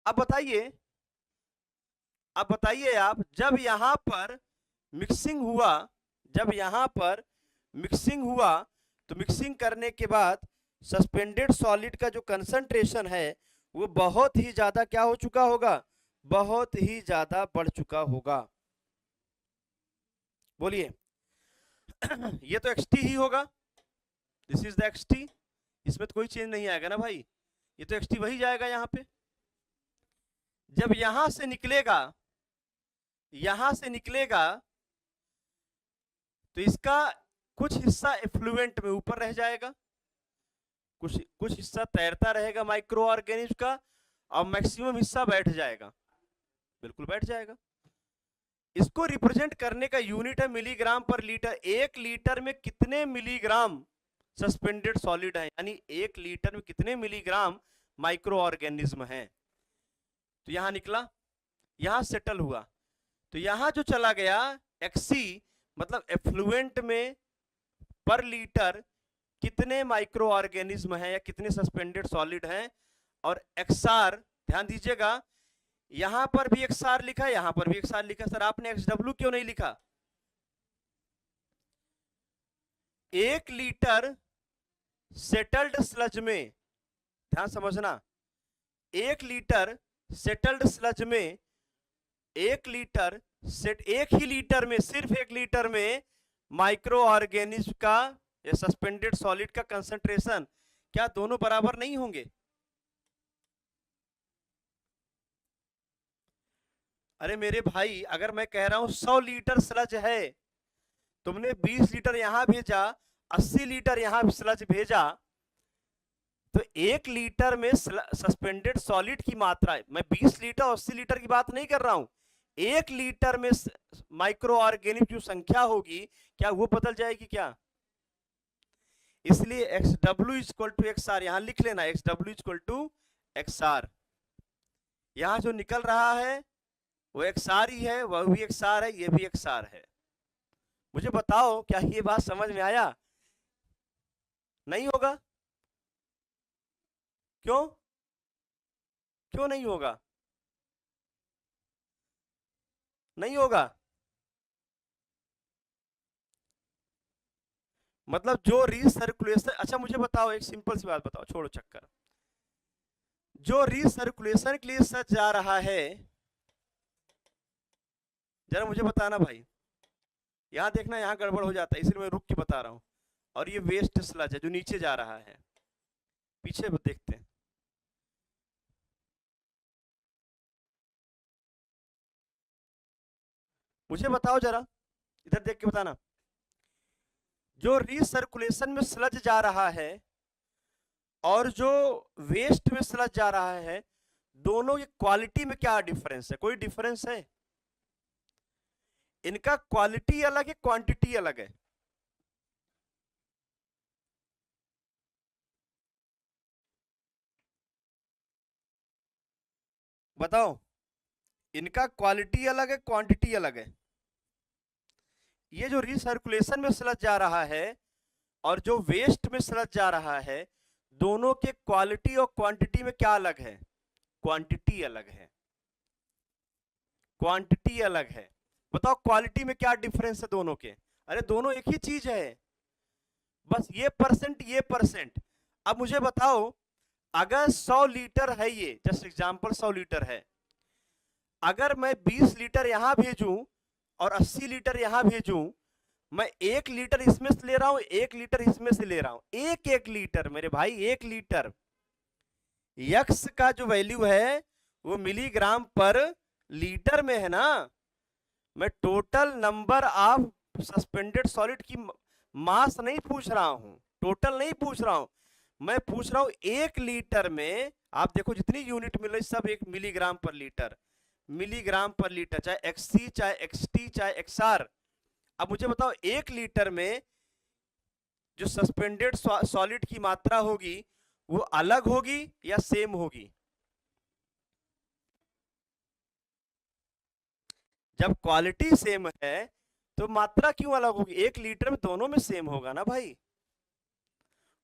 Speaker 1: अब बताइए आप, जब यहां पर मिक्सिंग हुआ, तो मिक्सिंग करने के बाद सस्पेंडेड सॉलिड का जो कंसंट्रेशन है वो बहुत ही ज्यादा क्या हो चुका होगा, बहुत ही ज्यादा बढ़ चुका होगा। बोलिए ये तो xt ही होगा, दिस इज द xt, इसमें तो कोई चेंज नहीं आएगा ना भाई, ये तो xt वही जाएगा यहां पे। जब यहां से निकलेगा तो इसका कुछ हिस्सा एफ्लुएंट में ऊपर रह जाएगा, कुछ हिस्सा तैरता रहेगा माइक्रो ऑर्गेनिज्म का, और मैक्सिमम हिस्सा बैठ जाएगा, बिल्कुल बैठ जाएगा। इसको रिप्रेजेंट करने का यूनिट है मिलीग्राम पर लीटर। 1 लीटर में कितने मिलीग्राम सस्पेंडेड सॉलिड है, यानी 1 लीटर में कितने मिलीग्राम माइक्रो ऑर्गेनिज्म है। तो यहां निकला, यहां सेटल हुआ, तो यहां जो चला गया XC मतलब एफ्लुएंट में पर लीटर कितने माइक्रो ऑर्गेनिज्म है या कितने सस्पेंडेड सॉलिड हैं, और XR ध्यान दीजिएगा, यहां पर भी XR लिखा, यहां पर भी XR लिखा। सर आपने XW क्यों नहीं लिखा? 1 लीटर सेटल्ड स्लज में, ध्यान समझना, 1 लीटर सेटल्ड स्लज में, 1 लीटर एक ही लीटर में, सिर्फ 1 लीटर में माइक्रो ऑर्गेनिज्म का या सस्पेंडेड सॉलिड का कंसंट्रेशन क्या दोनों बराबर नहीं होंगे? अरे मेरे भाई, अगर मैं कह रहा हूं 100 लीटर स्लज है, तुमने 20 लीटर यहां भेजा, 80 लीटर यहां स्लज भेजा, तो 1 लीटर में सस्पेंडेड सॉलिड की मात्रा, मैं 20 लीटर 80 लीटर की बात नहीं कर रहा हूं, 1 लीटर में माइक्रो ऑर्गेनिज्म जो संख्या होगी क्या वो बदल जाएगी क्या? इसलिए XW इक्वल टू XR यहां लिख लेना, XW इक्वल टू XR। यहां जो निकल रहा है वो XR ही है, वह भी XR है, ये भी XR है। मुझे बताओ क्या ये बात समझ में आया? नहीं होगा? क्यों नहीं होगा? नहीं होगा मतलब जो रीसर्कुलेशन, अच्छा मुझे बताओ, एक सिंपल सी बात बताओ, छोड़ो चक्कर, जो रीसर्कुलेशन के लिए सच जा रहा है, जरा मुझे बताना भाई, यहां देखना, यहां गड़बड़ हो जाता है, इसलिए मैं रुक के बता रहा हूं। और ये वेस्ट स्लज है जो नीचे जा रहा है, पीछे देखते हैं। मुझे बताओ जरा, इधर देख के बताना, जो रीसर्कुलेशन में स्लज जा रहा है और जो वेस्ट में स्लज जा रहा है, दोनों की क्वालिटी में क्या डिफरेंस है? कोई डिफरेंस है? इनका क्वालिटी अलग है, क्वांटिटी अलग है। बताओ, इनका क्वालिटी अलग है, क्वांटिटी अलग है। ये जो रिसर्कुलेशन में स्लज जा रहा है और जो वेस्ट में स्लज जा रहा है, दोनों के क्वालिटी और क्वांटिटी में क्या अलग है? क्वांटिटी अलग है, क्वांटिटी अलग है। बताओ क्वालिटी में क्या डिफरेंस है दोनों के? अरे दोनों एक ही चीज है, बस ये परसेंट ये परसेंट। अब मुझे बताओ, अगर 100 लीटर है, ये जस्ट एग्जांपल 100 लीटर है, अगर मैं 20 लीटर यहां भेजूं और 80 लीटर यहां भेजूं, मैं 1 लीटर इसमें से ले रहा हूं, 1 लीटर इसमें से ले रहा हूं, एक लीटर मेरे भाई, 1 लीटर। यक्स का जो वैल्यू है वो मिलीग्राम पर लीटर में है ना। मैं total number of suspended solid की मास नहीं पूछ रहा हूं, टोटल नहीं पूछ रहा हूं, मैं पूछ रहा हूं 1 लीटर में। आप देखो जितनी यूनिट मिल रही सब एक मिलीग्राम पर लीटर, मिलीग्राम पर लीटर, चाहे XC चाहे XT चाहे XR। अब मुझे बताओ 1 लीटर में जो सस्पेंडेड सॉलिड की मात्रा होगी वो अलग होगी या सेम होगी? जब क्वालिटी सेम है तो मात्रा क्यों अलग होगी? 1 लीटर में दोनों में सेम होगा ना भाई,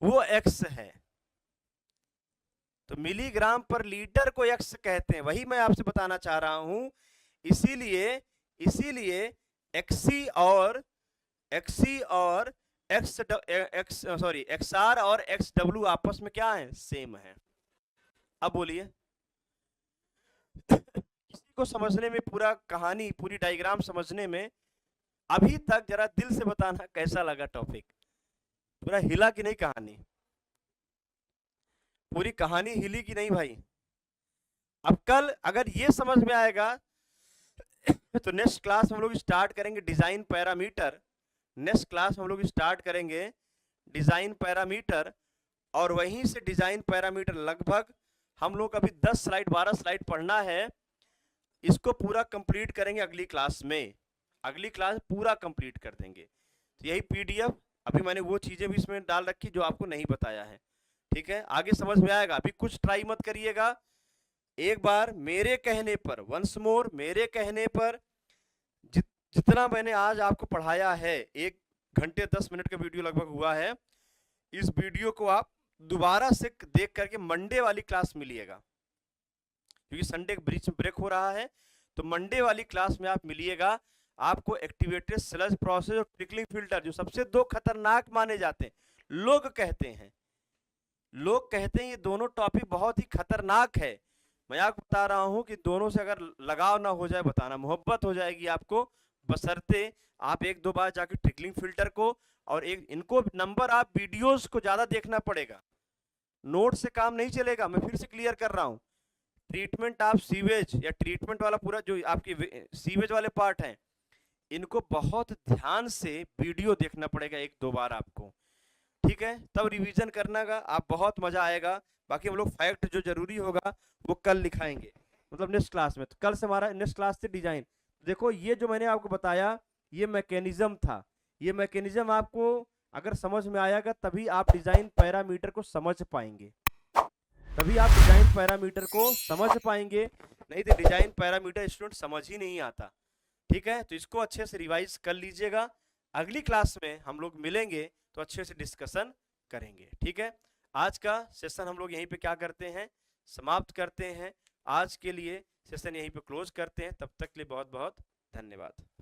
Speaker 1: वो x है। तो मिलीग्राम पर लीटर को x कहते हैं, वही मैं आपसे बताना चाह रहा हूं। इसीलिए XC और XR और XW आपस में क्या है? सेम है। अब बोलिए किसी को समझने में, पूरा कहानी, पूरी डायग्राम समझने में अभी तक जरा दिल से बताना कैसा लगा टॉपिक? पूरा हिला कि नहीं कहानी? पूरी कहानी हिली कि नहीं भाई? अब कल अगर ये समझ में आएगा तो नेक्स्ट क्लास हम लोग स्टार्ट करेंगे डिजाइन पैरामीटर। नेक्स्ट क्लास हम लोग स्टार्ट करेंगे डिजाइन पैरामीटर, और वहीं से डिजाइन पैरामीटर लगभग हम लोग अभी 10 स्लाइड 12 स्लाइड पढ़ना है, इसको पूरा कंप्लीट करेंगे अगली क्लास में। अगली क्लास पूरा कंप्लीट कर देंगे। तो यही पीडीएफ, अभी मैंने वो चीजें भी इसमें डाल रखी जो आपको नहीं बताया है, ठीक है? आगे समझ में आएगा। अभी कुछ ट्राई मत करिएगा, एक बार मेरे कहने पर, वंस मोर मेरे कहने पर, जितना मैंने आज आपको पढ़ाया है, 1 घंटे 10 मिनट का वीडियो लगभग हुआ है, इस वीडियो को आप दोबारा से देख करके मंडे वाली क्लास में मिलिएगा, क्योंकि संडे बीच में ब्रेक हो रहा है। तो मंडे वाली क्लास में आप मिलिएगा। आपको एक्टिवेटेड स्लज प्रोसेस और ट्रिकलिंग फिल्टर, जो सबसे 2 खतरनाक माने जाते हैं, लोग कहते हैं ये दोनों टॉपिक बहुत ही खतरनाक है। मैं आपको बता रहा हूं कि दोनों से अगर लगाव ना हो जाए, बताना मोहब्बत हो जाएगी आपको, बशर्ते आप 1-2 बार जाके ट्रिकलिंग फिल्टर को और इनको नंबर, आप वीडियोस को ज्यादा देखना पड़ेगा, नोट से काम नहीं चलेगा। मैं फिर से क्लियर कर रहा हूं, ट्रीटमेंट आप सीवेज या ट्रीटमेंट वाला पूरा जो आपके सीवेज वाले पार्ट हैं, इनको बहुत ध्यान से वीडियो देखना पड़ेगा 1-2 बार आपको, ठीक है? तब रिवीजन करना का आप बहुत मजा आएगा। बाकी हम लोग फैक्ट जो जरूरी होगा वो कल लिखाएंगे, मतलब नेक्स्ट क्लास में। तो कल से हमारा नेक्स्ट क्लास से डिजाइन। देखो ये जो मैंने आपको बताया, ये मैकेनिज्म था। ये मैकेनिज्म आपको अगर समझ में आएगा तभी आप डिजाइन पैरामीटर को समझ पाएंगे, नहीं तो डिजाइन पैरामीटर स्टूडेंट समझ ही नहीं आता, ठीक है? तो इसको अच्छे से रिवाइज कर लीजिएगा। अगली क्लास में हम लोग मिलेंगे तो अच्छे से डिस्कशन करेंगे, ठीक है? आज का सेशन हम लोग यहीं पे क्या करते हैं, समाप्त करते हैं। आज के लिए सेशन यहीं पे क्लोज करते हैं। तब तक के लिए बहुत बहुत धन्यवाद।